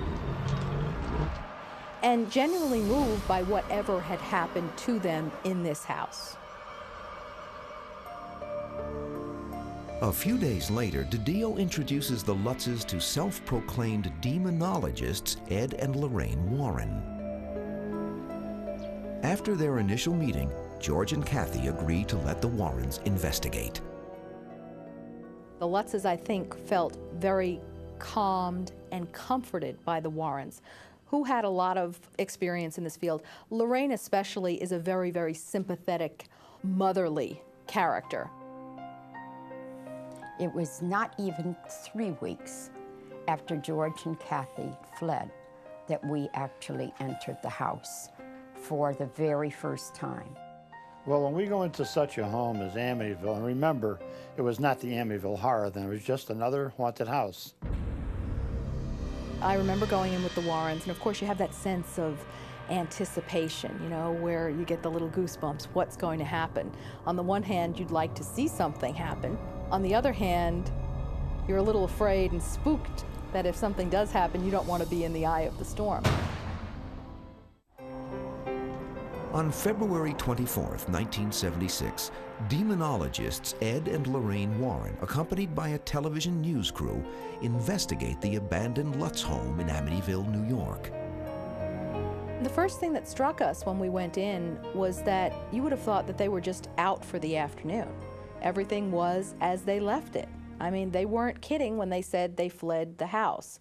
and genuinely moved by whatever had happened to them in this house. A few days later, DiDio introduces the Lutzes to self-proclaimed demonologists Ed and Lorraine Warren. After their initial meeting, George and Kathy agree to let the Warrens investigate. The Lutzes, I think, felt very calmed and comforted by the Warrens, who had a lot of experience in this field. Lorraine especially is a very, very sympathetic, motherly character. It was not even 3 weeks after George and Kathy fled that we actually entered the house for the very first time. Well, when we go into such a home as Amityville, and remember, it was not the Amityville Horror then, it was just another haunted house. I remember going in with the Warrens, and of course you have that sense of anticipation, you know, where you get the little goosebumps, what's going to happen. On the one hand, you'd like to see something happen. On the other hand, you're a little afraid and spooked that if something does happen, you don't want to be in the eye of the storm. On February 24th, 1976, demonologists Ed and Lorraine Warren, accompanied by a television news crew, investigate the abandoned Lutz home in Amityville, New York. The first thing that struck us when we went in was that you would have thought that they were just out for the afternoon. Everything was as they left it. I mean, they weren't kidding when they said they fled the house.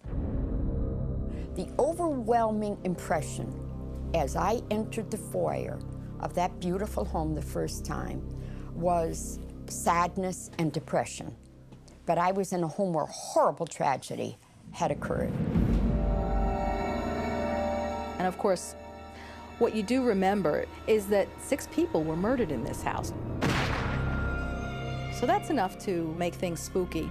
The overwhelming impression as I entered the foyer of that beautiful home the first time was sadness and depression. But I was in a home where horrible tragedy had occurred. And of course, what you do remember is that 6 people were murdered in this house. So that's enough to make things spooky.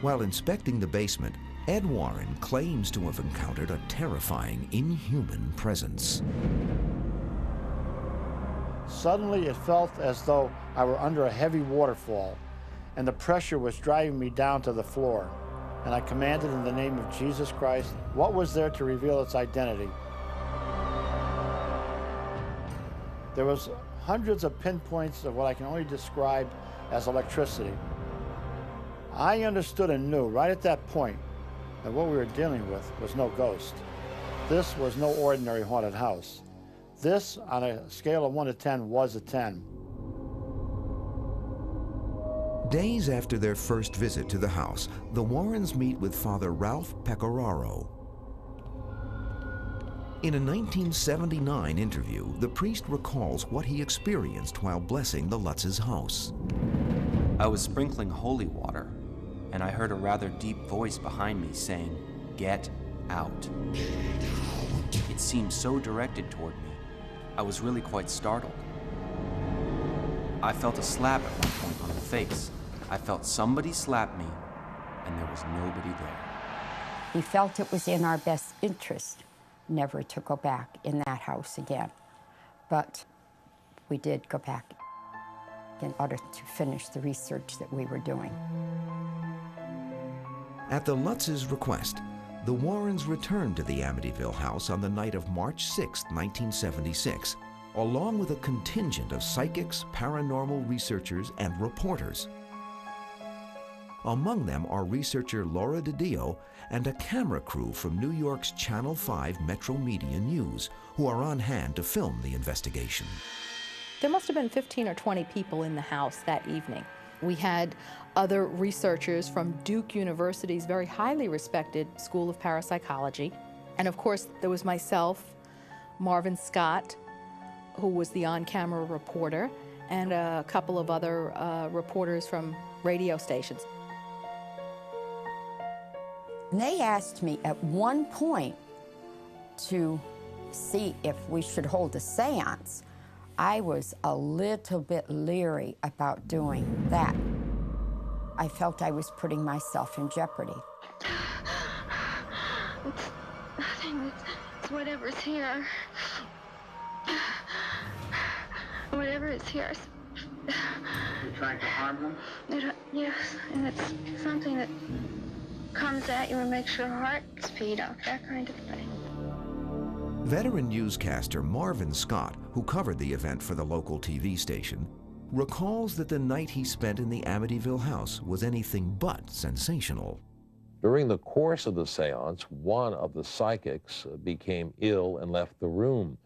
While inspecting the basement, Ed Warren claims to have encountered a terrifying, inhuman presence. Suddenly it felt as though I were under a heavy waterfall, and the pressure was driving me down to the floor. And I commanded in the name of Jesus Christ, what was there to reveal its identity? There was hundreds of pinpoints of what I can only describe as electricity. I understood and knew right at that point that what we were dealing with was no ghost. This was no ordinary haunted house. This, on a scale of 1 to 10, was a 10. Days after their first visit to the house, the Warrens meet with Father Ralph Pecoraro. In a 1979 interview, the priest recalls what he experienced while blessing the Lutz's house. I was sprinkling holy water, and I heard a rather deep voice behind me saying, "Get out." It seemed so directed toward me. I was really quite startled. I felt a slap at one point on the face. I felt somebody slap me, and there was nobody there. We felt it was in our best interest never to go back in that house again. But we did go back in order to finish the research that we were doing. At the Lutz's request, the Warrens returned to the Amityville house on the night of March 6, 1976, along with a contingent of psychics, paranormal researchers, and reporters. Among them are researcher Laura DiDio and a camera crew from New York's Channel 5 Metro Media News, who are on hand to film the investigation. There must have been 15 or 20 people in the house that evening. We had other researchers from Duke University's very highly respected School of Parapsychology. And of course, there was myself, Marvin Scott, who was the on-camera reporter, and a couple of other reporters from radio stations. And they asked me at one point to see if we should hold a seance. I was a little bit leery about doing that. I felt I was putting myself in jeopardy. It's nothing. It's whatever's here. Whatever is here. You're trying to harm them? Yes, and it's something that comes at you and makes your heart speed up, that kind of thing. Veteran newscaster Marvin Scott, who covered the event for the local TV station, recalls that the night he spent in the Amityville house was anything but sensational. During the course of the seance, one of the psychics became ill and left the room.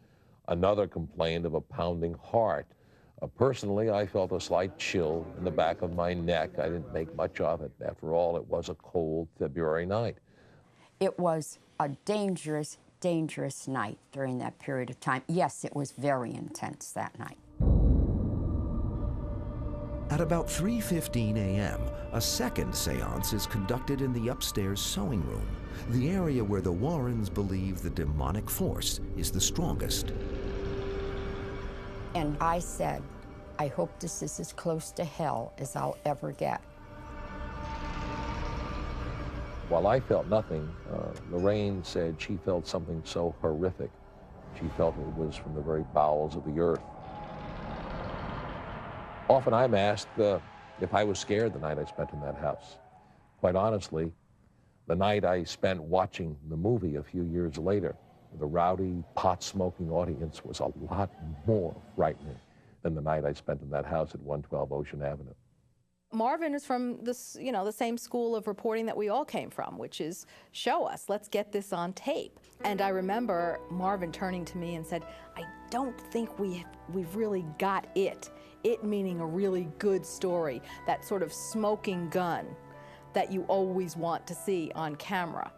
Another complained of a pounding heart. Personally, I felt a slight chill in the back of my neck. I didn't make much of it. After all, it was a cold February night. It was a dangerous, dangerous night during that period of time. Yes, it was very intense that night. At about 3:15 a.m., a second seance is conducted in the upstairs sewing room, the area where the Warrens believe the demonic force is the strongest. And I said, I hope this is as close to hell as I'll ever get. While I felt nothing, Lorraine said she felt something so horrific. She felt it was from the very bowels of the earth. Often I'm asked if I was scared the night I spent in that house. Quite honestly, the night I spent watching the movie a few years later The rowdy, pot-smoking audience was a lot more frightening than the night I spent in that house at 112 Ocean Avenue. Marvin is from this, you know, the same school of reporting that we all came from, which is show us, let's get this on tape. And I remember Marvin turning to me and said, I don't think we've really got it. It meaning a really good story, that sort of smoking gun that you always want to see on camera.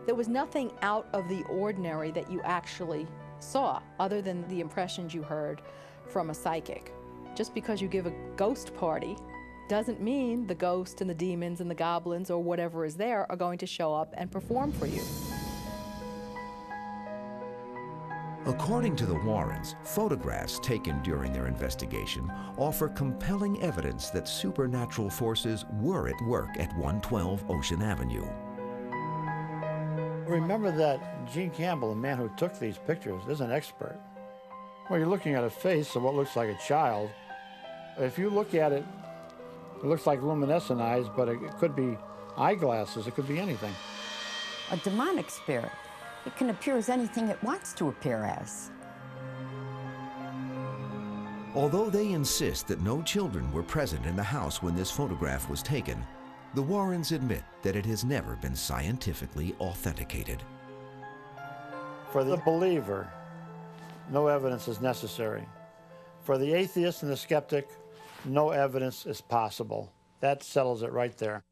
There was nothing out of the ordinary that you actually saw, other than the impressions you heard from a psychic. Just because you give a ghost party doesn't mean the ghost and the demons and the goblins or whatever is there are going to show up and perform for you. According to the Warrens, photographs taken during their investigation offer compelling evidence that supernatural forces were at work at 112 Ocean Avenue. Remember that Gene Campbell, the man who took these pictures, is an expert. Well, you're looking at a face of what looks like a child. If you look at it, it looks like luminescent eyes, but it could be eyeglasses, it could be anything. A demonic spirit. It can appear as anything it wants to appear as. Although they insist that no children were present in the house when this photograph was taken, the Warrens admit that it has never been scientifically authenticated. For the believer, no evidence is necessary. For the atheist and the skeptic, no evidence is possible. That settles it right there.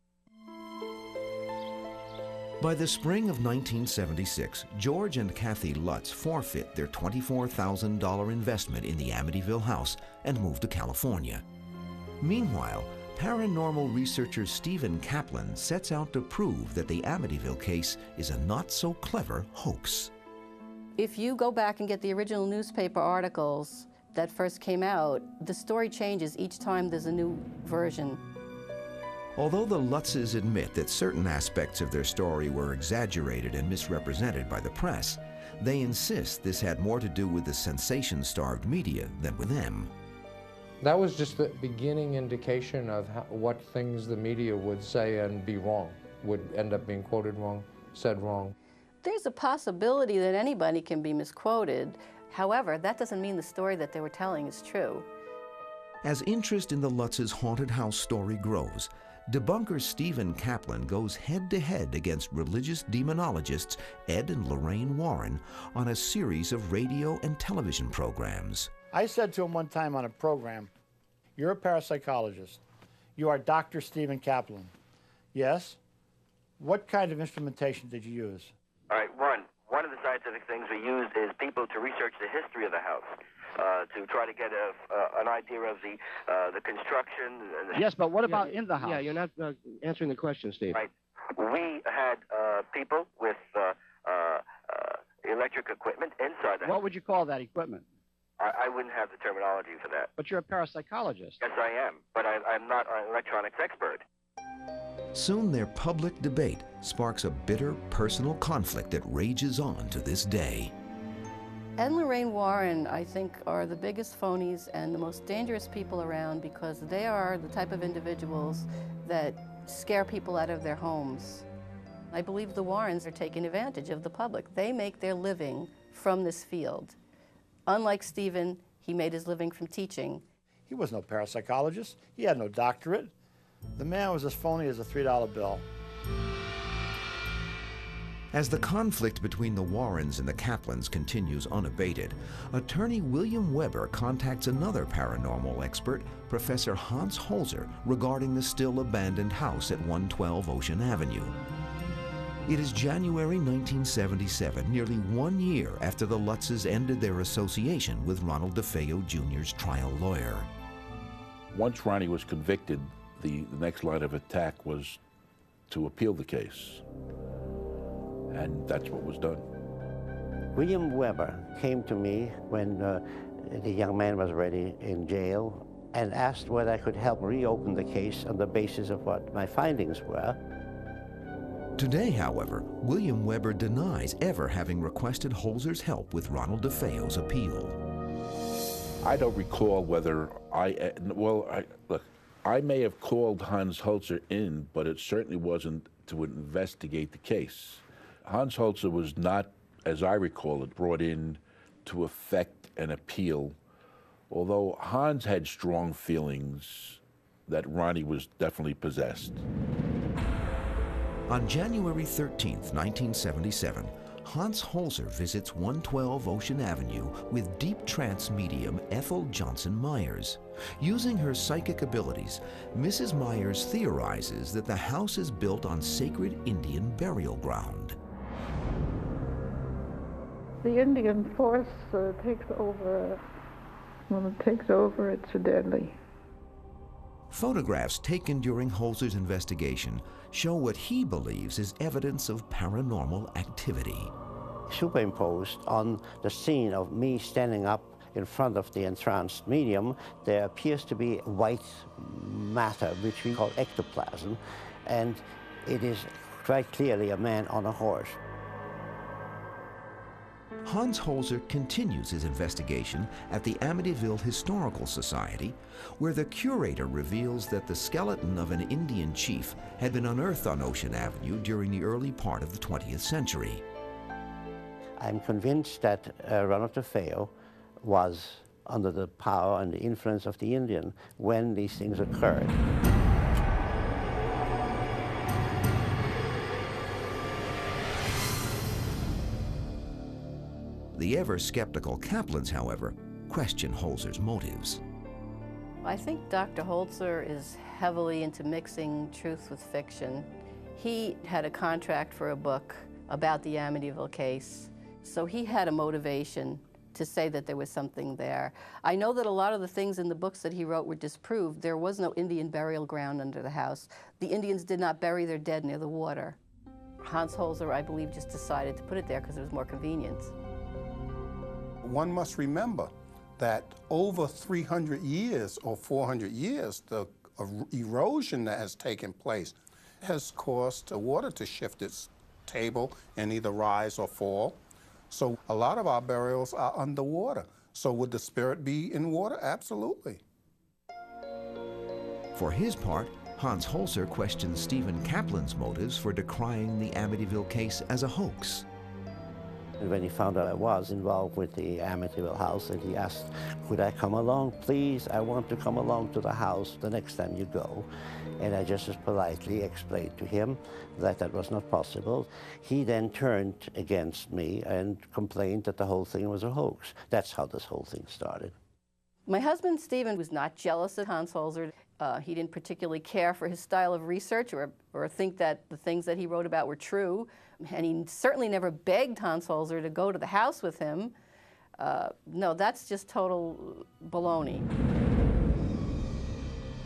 By the spring of 1976, George and Kathy Lutz forfeit their $24,000 investment in the Amityville house and move to California. Meanwhile, paranormal researcher Stephen Kaplan sets out to prove that the Amityville case is a not-so-clever hoax. If you go back and get the original newspaper articles that first came out, the story changes each time there's a new version. Although the Lutzes admit that certain aspects of their story were exaggerated and misrepresented by the press, they insist this had more to do with the sensation-starved media than with them. That was just the beginning indication of what things the media would say and be wrong, would end up being quoted wrong, said wrong. There's a possibility that anybody can be misquoted. However, that doesn't mean the story that they were telling is true. As interest in the Lutzes' haunted house story grows, debunker Stephen Kaplan goes head-to-head against religious demonologists Ed and Lorraine Warren on a series of radio and television programs. I said to him one time on a program, "You're a parapsychologist. You are Dr. Stephen Kaplan." "Yes." "What kind of instrumentation did you use?" All right, one of the scientific things we use is people to research the history of the house, to try to get an idea of the construction. And yes, but what about in the house? Yeah, you're not answering the question, Steve. Right. We had people with electric equipment inside the house. What would you call that equipment? I wouldn't have the terminology for that. But you're a parapsychologist. Yes, I am, but I'm not an electronics expert. Soon their public debate sparks a bitter personal conflict that rages on to this day. Ed and Lorraine Warren, I think, are the biggest phonies and the most dangerous people around because they are the type of individuals that scare people out of their homes. I believe the Warrens are taking advantage of the public. They make their living from this field. Unlike Stephen, he made his living from teaching. He was no parapsychologist. He had no doctorate. The man was as phony as a $3 bill. As the conflict between the Warrens and the Kaplans continues unabated, attorney William Weber contacts another paranormal expert, Professor Hans Holzer, regarding the still abandoned house at 112 Ocean Avenue. It is January 1977, nearly 1 year after the Lutzes ended their association with Ronald DeFeo Jr.'s trial lawyer. Once Ronnie was convicted, the next line of attack was to appeal the case. And that's what was done. William Weber came to me when the young man was already in jail and asked whether I could help reopen the case on the basis of what my findings were. Today, however, William Weber denies ever having requested Holzer's help with Ronald DeFeo's appeal. I don't recall whether look, I may have called Hans Holzer in, but it certainly wasn't to investigate the case. Hans Holzer was not as I recall it, brought in to effect an appeal, although Hans had strong feelings that Ronnie was definitely possessed. On January 13th, 1977, Hans Holzer visits 112 Ocean Avenue with deep trance medium Ethel Johnson Myers. Using her psychic abilities, Mrs. Myers theorizes that the house is built on sacred Indian burial ground. The Indian force takes over. When it takes over, it's deadly. Photographs taken during Holzer's investigation show what he believes is evidence of paranormal activity. Superimposed on the scene of me standing up in front of the entranced medium, there appears to be white matter, which we call ectoplasm, and it is quite clearly a man on a horse. Hans Holzer continues his investigation at the Amityville Historical Society, where the curator reveals that the skeleton of an Indian chief had been unearthed on Ocean Avenue during the early part of the 20th century. I'm convinced that Ronald DeFeo was under the power and the influence of the Indian when these things occurred. The ever-skeptical Kaplans, however, question Holzer's motives. I think Dr. Holzer is heavily into mixing truth with fiction. He had a contract for a book about the Amityville case, so he had a motivation to say that there was something there. I know that a lot of the things in the books that he wrote were disproved. There was no Indian burial ground under the house. The Indians did not bury their dead near the water. Hans Holzer, I believe, just decided to put it there because it was more convenient. One must remember that over 300 years or 400 years, the erosion that has taken place has caused the water to shift its table and either rise or fall. So a lot of our burials are underwater. So would the spirit be in water? Absolutely. For his part, Hans Holzer questions Stephen Kaplan's motives for decrying the Amityville case as a hoax. And when he found out I was involved with the Amityville house, and he asked, could I come along? Please, I want to come along to the house the next time you go. And I just as politely explained to him that that was not possible. He then turned against me and complained that the whole thing was a hoax. That's how this whole thing started. My husband, Stephen, was not jealous of Hans Holzer. He didn't particularly care for his style of research or think that the things that he wrote about were true. And he certainly never begged Hans Holzer to go to the house with him. No, that's just total baloney.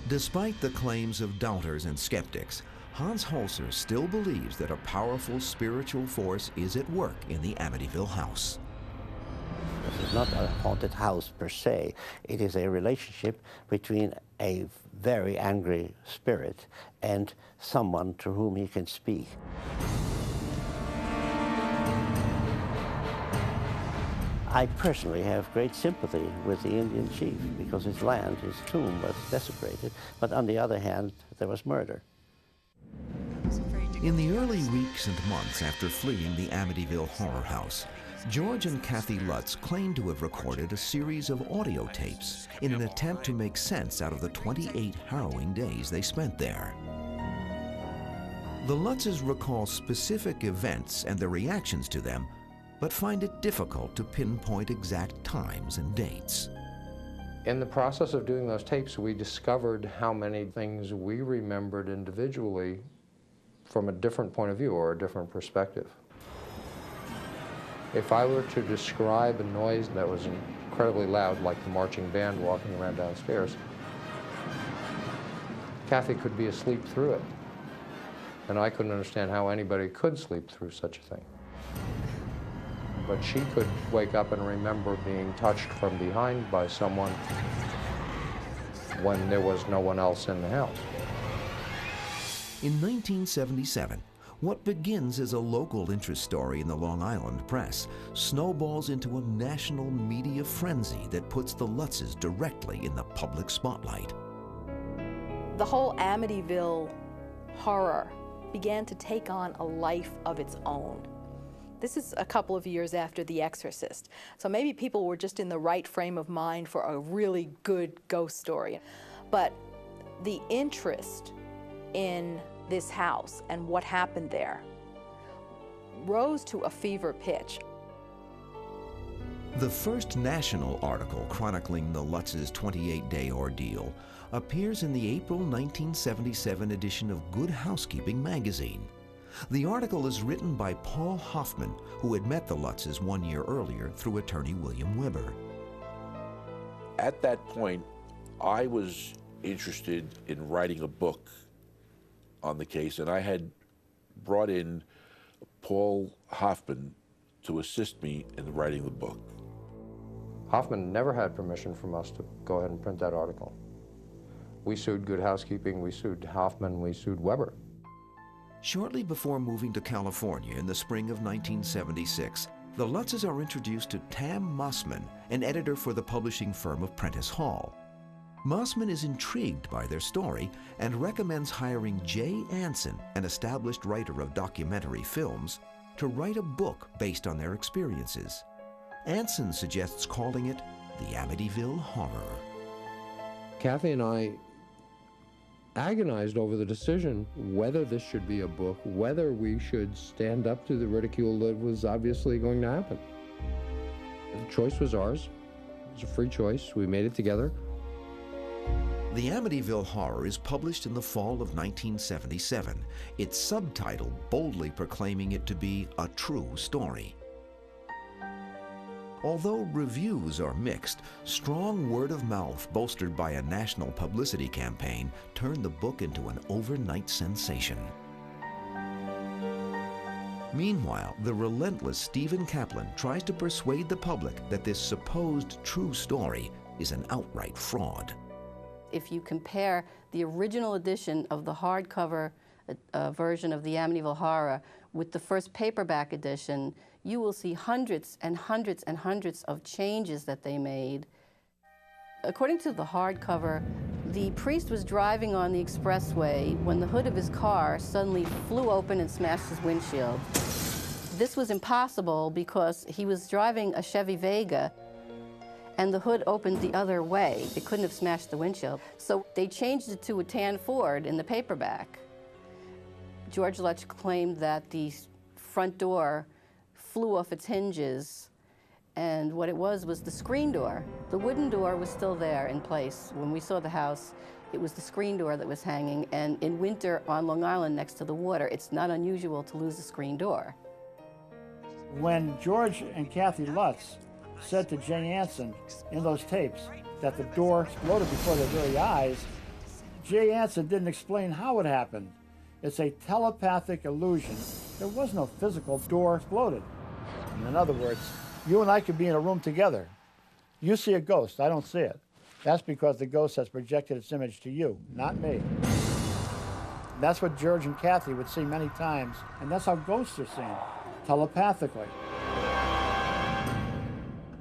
Despite the claims of doubters and skeptics, Hans Holzer still believes that a powerful spiritual force is at work in the Amityville house. This is not a haunted house per se. It is a relationship between a very angry spirit and someone to whom he can speak. I personally have great sympathy with the Indian chief because his land, his tomb, was desecrated. But on the other hand, there was murder. In the early weeks and months after fleeing the Amityville horror house, George and Kathy Lutz claimed to have recorded a series of audio tapes in an attempt to make sense out of the 28 harrowing days they spent there. The Lutzes recall specific events and their reactions to them, but find it difficult to pinpoint exact times and dates. In the process of doing those tapes, we discovered how many things we remembered individually from a different point of view or a different perspective. If I were to describe a noise that was incredibly loud, like the marching band walking around downstairs, Kathy could be asleep through it. And I couldn't understand how anybody could sleep through such a thing. But she could wake up and remember being touched from behind by someone when there was no one else in the house. In 1977, what begins as a local interest story in the Long Island press snowballs into a national media frenzy that puts the Lutzes directly in the public spotlight. The whole Amityville horror began to take on a life of its own. This is a couple of years after The Exorcist, so maybe people were just in the right frame of mind for a really good ghost story. But the interest in this house and what happened there rose to a fever pitch. The first national article chronicling the Lutz's 28-day ordeal appears in the April 1977 edition of Good Housekeeping magazine. The article is written by Paul Hoffman, who had met the Lutzes 1 year earlier through attorney William Weber. At that point, I was interested in writing a book on the case, and I had brought in Paul Hoffman to assist me in writing the book. Hoffman never had permission from us to go ahead and print that article. We sued Good Housekeeping, we sued Hoffman, we sued Weber. Shortly before moving to California in the spring of 1976, the Lutzes are introduced to Tam Mossman, an editor for the publishing firm of Prentice Hall. Mossman is intrigued by their story and recommends hiring Jay Anson, an established writer of documentary films, to write a book based on their experiences. Anson suggests calling it The Amityville Horror. Kathy and I agonized over the decision whether this should be a book, whether we should stand up to the ridicule that was obviously going to happen. The choice was ours. It was a free choice. We made it together. The Amityville Horror is published in the fall of 1977, its subtitle boldly proclaiming it to be a true story. Although reviews are mixed, strong word of mouth bolstered by a national publicity campaign turned the book into an overnight sensation. Meanwhile, the relentless Stephen Kaplan tries to persuade the public that this supposed true story is an outright fraud. If you compare the original edition of the hardcover version of the Amityville Horror with the first paperback edition, you will see hundreds and hundreds and hundreds of changes that they made. According to the hardcover, the priest was driving on the expressway when the hood of his car suddenly flew open and smashed his windshield. This was impossible because he was driving a Chevy Vega and the hood opened the other way. It couldn't have smashed the windshield. So they changed it to a tan Ford in the paperback. George Lutz claimed that the front door flew off its hinges, and what it was the screen door. The wooden door was still there in place. When we saw the house, it was the screen door that was hanging, and in winter on Long Island next to the water, it's not unusual to lose a screen door. When George and Kathy Lutz said to Jay Anson in those tapes that the door exploded before their very eyes, Jay Anson didn't explain how it happened. It's a telepathic illusion. There was no physical door exploded. In other words, you and I could be in a room together. You see a ghost, I don't see it. That's because the ghost has projected its image to you, not me. That's what George and Kathy would see many times, and that's how ghosts are seen, telepathically.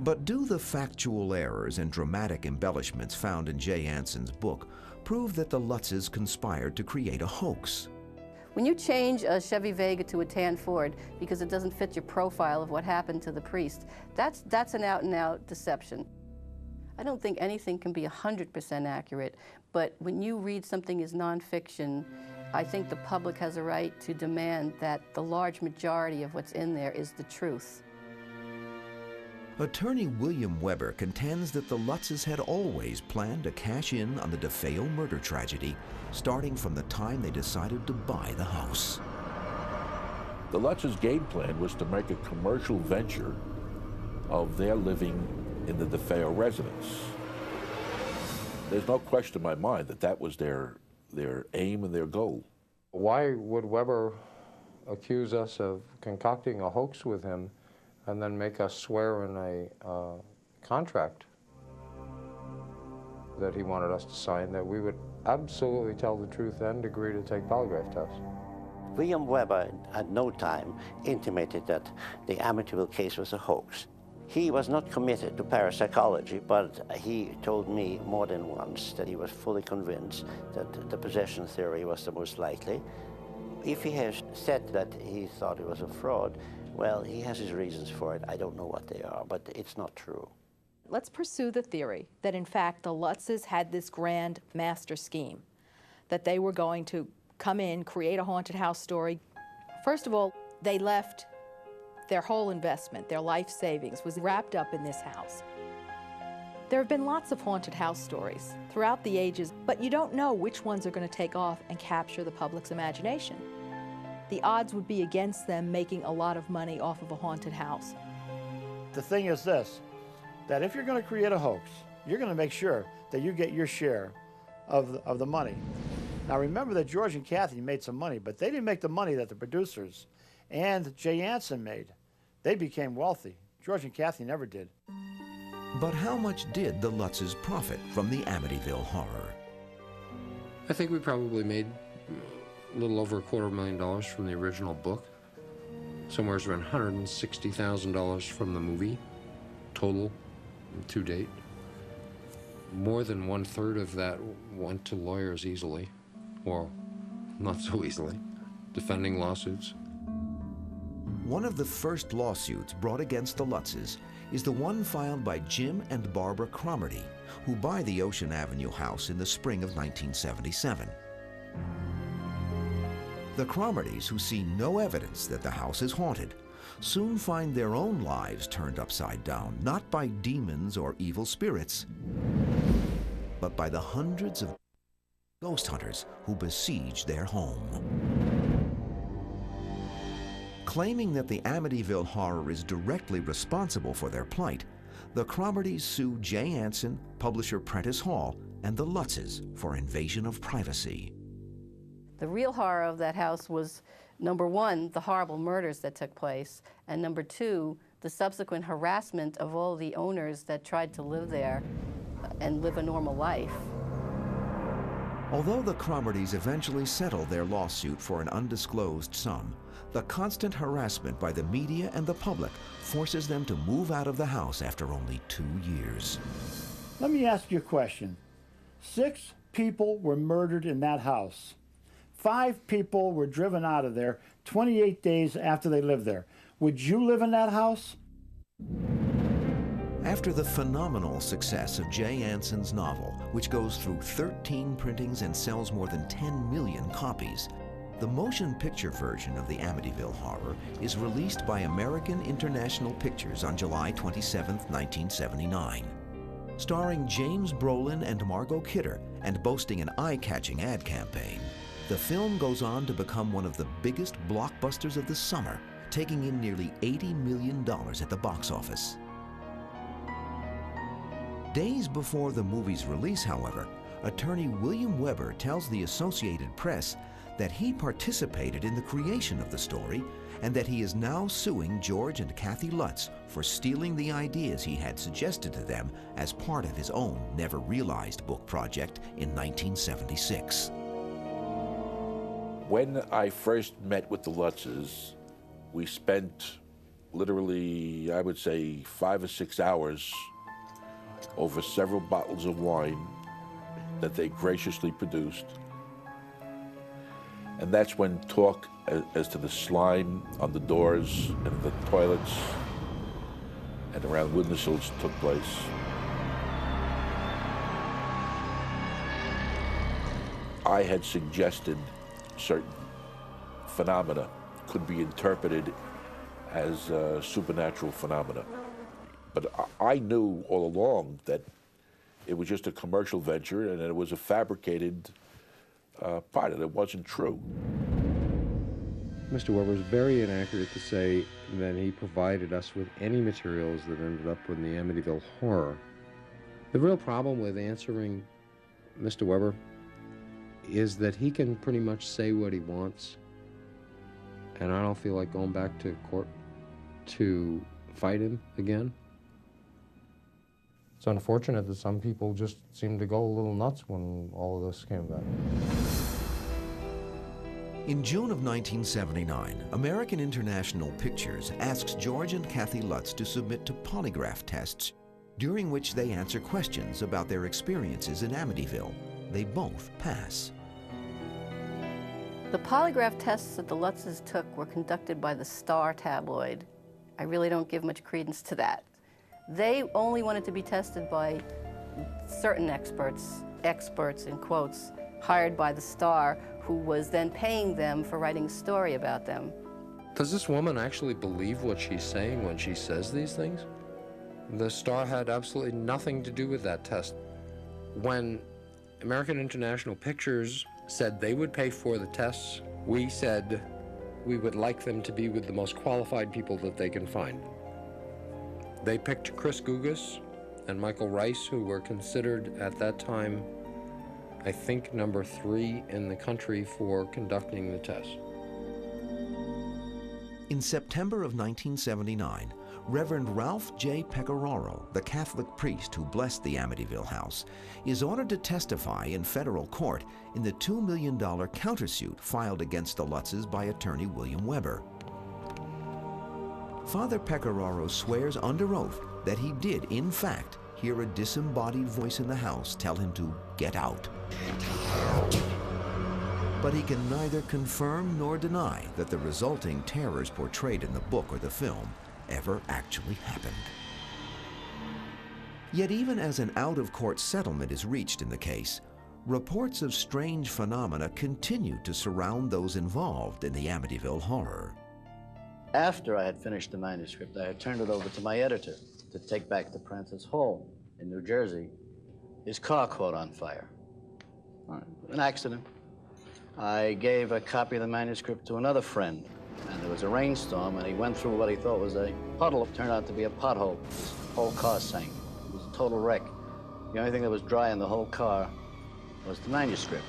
But do the factual errors and dramatic embellishments found in Jay Anson's book prove that the Lutzes conspired to create a hoax? When you change a Chevy Vega to a tan Ford because it doesn't fit your profile of what happened to the priest, that's an out-and-out deception. I don't think anything can be 100% accurate, but when you read something as nonfiction, I think the public has a right to demand that the large majority of what's in there is the truth. Attorney William Weber contends that the Lutzes had always planned to cash in on the DeFeo murder tragedy, starting from the time they decided to buy the house. The Lutzes' game plan was to make a commercial venture of their living in the DeFeo residence. There's no question in my mind that that was their aim and their goal. Why would Weber accuse us of concocting a hoax with him and then make us swear in a contract that he wanted us to sign that we would absolutely tell the truth and agree to take polygraph tests? William Weber at no time intimated that the Amityville case was a hoax. He was not committed to parapsychology, but he told me more than once that he was fully convinced that the possession theory was the most likely. If he has said that he thought it was a fraud, Well, he has his reasons for it. I don't know what they are, but it's not true. Let's pursue the theory that, in fact, the Lutzes had this grand master scheme, that they were going to come in, create a haunted house story. First of all, they left their whole investment, their life savings, was wrapped up in this house. There have been lots of haunted house stories throughout the ages, but you don't know which ones are going to take off and capture the public's imagination. The odds would be against them making a lot of money off of a haunted house. The thing is this, that if you're going to create a hoax, you're going to make sure that you get your share of the money. Now remember that George and Kathy made some money, but they didn't make the money that the producers and Jay Anson made. They became wealthy. George and Kathy never did. But how much did the Lutzes profit from the Amityville horror? I think we probably made a little over $250,000 from the original book. Somewhere around $160,000 from the movie, total to date. More than 1/3 of that went to lawyers easily, or not so easily, defending lawsuits. One of the first lawsuits brought against the Lutzes is the one filed by Jim and Barbara Cromarty, who buy the Ocean Avenue house in the spring of 1977. The Cromartys, who see no evidence that the house is haunted, soon find their own lives turned upside down, not by demons or evil spirits, but by the hundreds of ghost hunters who besiege their home. Claiming that the Amityville horror is directly responsible for their plight, the Cromartys sue Jay Anson, publisher Prentice Hall, and the Lutzes for invasion of privacy. The real horror of that house was, number one, the horrible murders that took place, and number two, the subsequent harassment of all the owners that tried to live there and live a normal life. Although the Cromartys eventually settled their lawsuit for an undisclosed sum, the constant harassment by the media and the public forces them to move out of the house after only 2 years. Let me ask you a question. 6 people were murdered in that house. 5 people were driven out of there 28 days after they lived there. Would you live in that house? After the phenomenal success of Jay Anson's novel, which goes through 13 printings and sells more than 10 million copies, the motion picture version of the Amityville horror is released by American International Pictures on July 27, 1979. Starring James Brolin and Margot Kidder and boasting an eye-catching ad campaign, the film goes on to become one of the biggest blockbusters of the summer, taking in nearly $80 million at the box office. Days before the movie's release, however, attorney William Weber tells the Associated Press that he participated in the creation of the story and that he is now suing George and Kathy Lutz for stealing the ideas he had suggested to them as part of his own never-realized book project in 1976. When I first met with the Lutzes, we spent literally, I would say, 5 or 6 hours over several bottles of wine that they graciously produced. And that's when talk as to the slime on the doors and the toilets and around windowsills took place. I had suggested certain phenomena could be interpreted as supernatural phenomena. But I knew all along that it was just a commercial venture and it was a fabricated part, and it wasn't true. Mr. Weber is very inaccurate to say that he provided us with any materials that ended up in the Amityville horror. The real problem with answering Mr. Weber is that he can pretty much say what he wants, and I don't feel like going back to court to fight him again. It's unfortunate that some people just seem to go a little nuts when all of this came about. In June of 1979, American International Pictures asks George and Kathy Lutz to submit to polygraph tests, during which they answer questions about their experiences in Amityville. They both pass. The polygraph tests that the Lutzes took were conducted by the Star tabloid. I really don't give much credence to that. They only wanted to be tested by certain experts in quotes, hired by the Star, who was then paying them for writing a story about them. Does this woman actually believe what she's saying when she says these things? The Star had absolutely nothing to do with that test. When American International Pictures said they would pay for the tests, we said we would like them to be with the most qualified people that they can find. They picked Chris Gugas and Michael Rice, who were considered at that time, I think, number 3 in the country for conducting the tests. In September of 1979, Reverend Ralph J. Pecoraro, the Catholic priest who blessed the Amityville house, is ordered to testify in federal court in the $2 million countersuit filed against the Lutzes by attorney William Weber. Father Pecoraro swears under oath that he did, in fact, hear a disembodied voice in the house tell him to get out. But he can neither confirm nor deny that the resulting terrors portrayed in the book or the film ever actually happened. Yet even as an out-of-court settlement is reached in the case, reports of strange phenomena continue to surround those involved in the Amityville horror. After I had finished the manuscript, I had turned it over to my editor to take back to Prentice Hall in New Jersey. His car caught on fire. An accident. I gave a copy of the manuscript to another friend, and there was a rainstorm, and he went through what he thought was a puddle. It turned out to be a pothole. His whole car sank. It was a total wreck. The only thing that was dry in the whole car was the manuscript.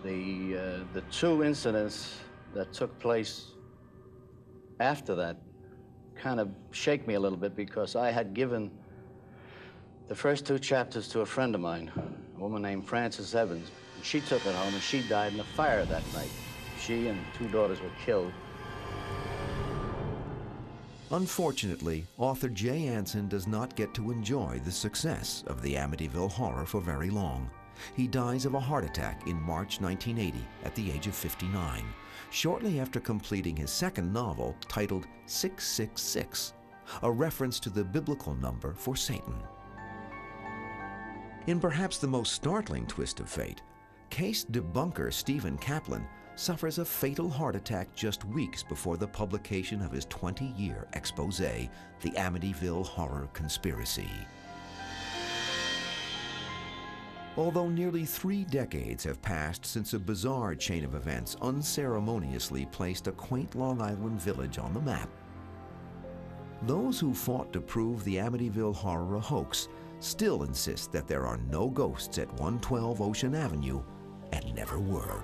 The 2 incidents that took place after that kind of shake me a little bit, because I had given the first 2 chapters to a friend of mine, a woman named Frances Evans. And she took it home, and she died in a fire that night. She and 2 daughters were killed. Unfortunately, author Jay Anson does not get to enjoy the success of the Amityville horror for very long. He dies of a heart attack in March 1980 at the age of 59, shortly after completing his second novel titled 666, a reference to the biblical number for Satan. In perhaps the most startling twist of fate, case debunker Stephen Kaplan suffers a fatal heart attack just weeks before the publication of his 20-year expose, The Amityville Horror Conspiracy. Although nearly 3 decades have passed since a bizarre chain of events unceremoniously placed a quaint Long Island village on the map, those who fought to prove the Amityville horror a hoax still insist that there are no ghosts at 112 Ocean Avenue, and never were.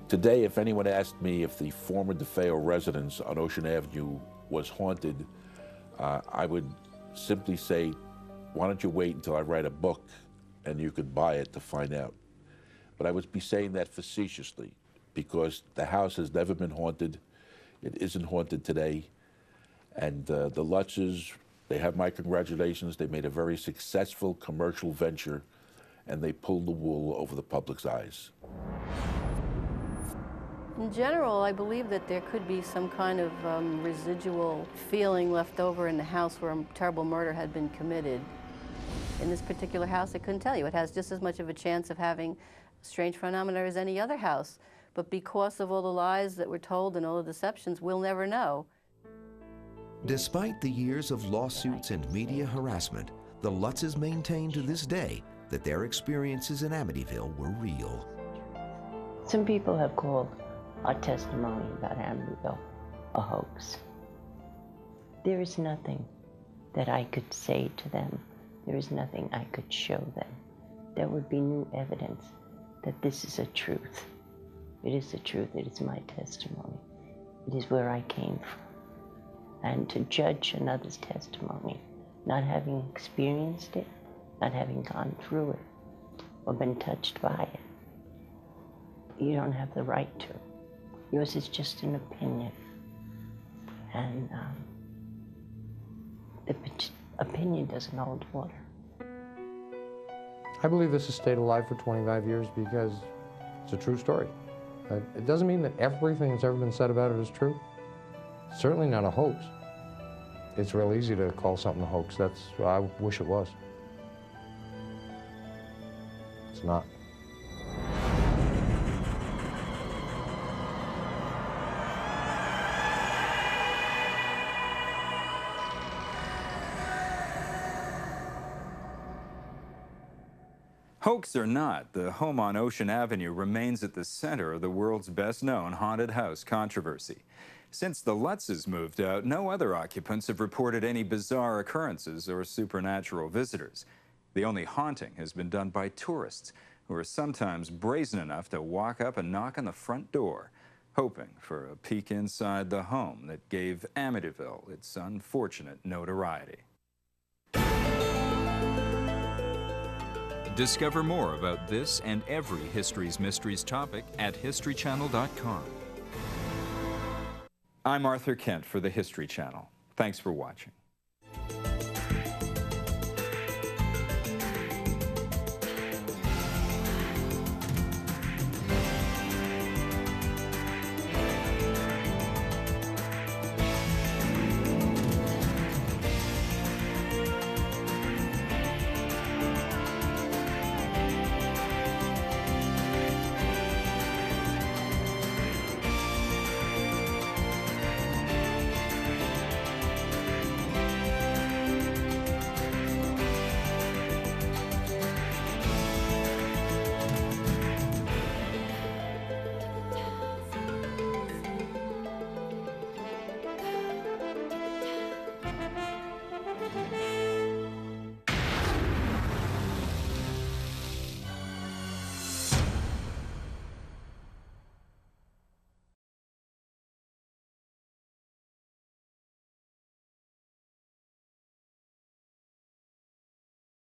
Today, if anyone asked me if the former DeFeo residence on Ocean Avenue was haunted, I would simply say, why don't you wait until I write a book and you could buy it to find out. But I would be saying that facetiously, because the house has never been haunted. It isn't haunted today. And the Lutzes, they have my congratulations. They made a very successful commercial venture, and they pulled the wool over the public's eyes. In general, I believe that there could be some kind of residual feeling left over in the house where a terrible murder had been committed. In this particular house, I couldn't tell you. It has just as much of a chance of having strange phenomena as any other house. But because of all the lies that were told and all the deceptions, we'll never know. Despite the years of lawsuits and media harassment, the Lutzes maintain to this day that their experiences in Amityville were real. Some people have called our testimony about Amityville a hoax. There is nothing that I could say to them. There is nothing I could show them. There would be new evidence that this is a truth. It is the truth. It is my testimony. It is where I came from. And to judge another's testimony, not having experienced it, not having gone through it, or been touched by it, you don't have the right to. Yours is just an opinion. And the opinion doesn't hold water. I believe this has stayed alive for 25 years because It's a true story. It doesn't mean that everything that's ever been said about it is true. Certainly not a hoax. It's real easy to call something a hoax. I wish it was. It's not. Hoax or not, the home on Ocean Avenue remains at the center of the world's best-known haunted house controversy. Since the Lutzes moved out, no other occupants have reported any bizarre occurrences or supernatural visitors. The only haunting has been done by tourists, who are sometimes brazen enough to walk up and knock on the front door, hoping for a peek inside the home that gave Amityville its unfortunate notoriety. Discover more about this and every History's Mysteries topic at historychannel.com. I'm Arthur Kent for the History Channel. Thanks for watching.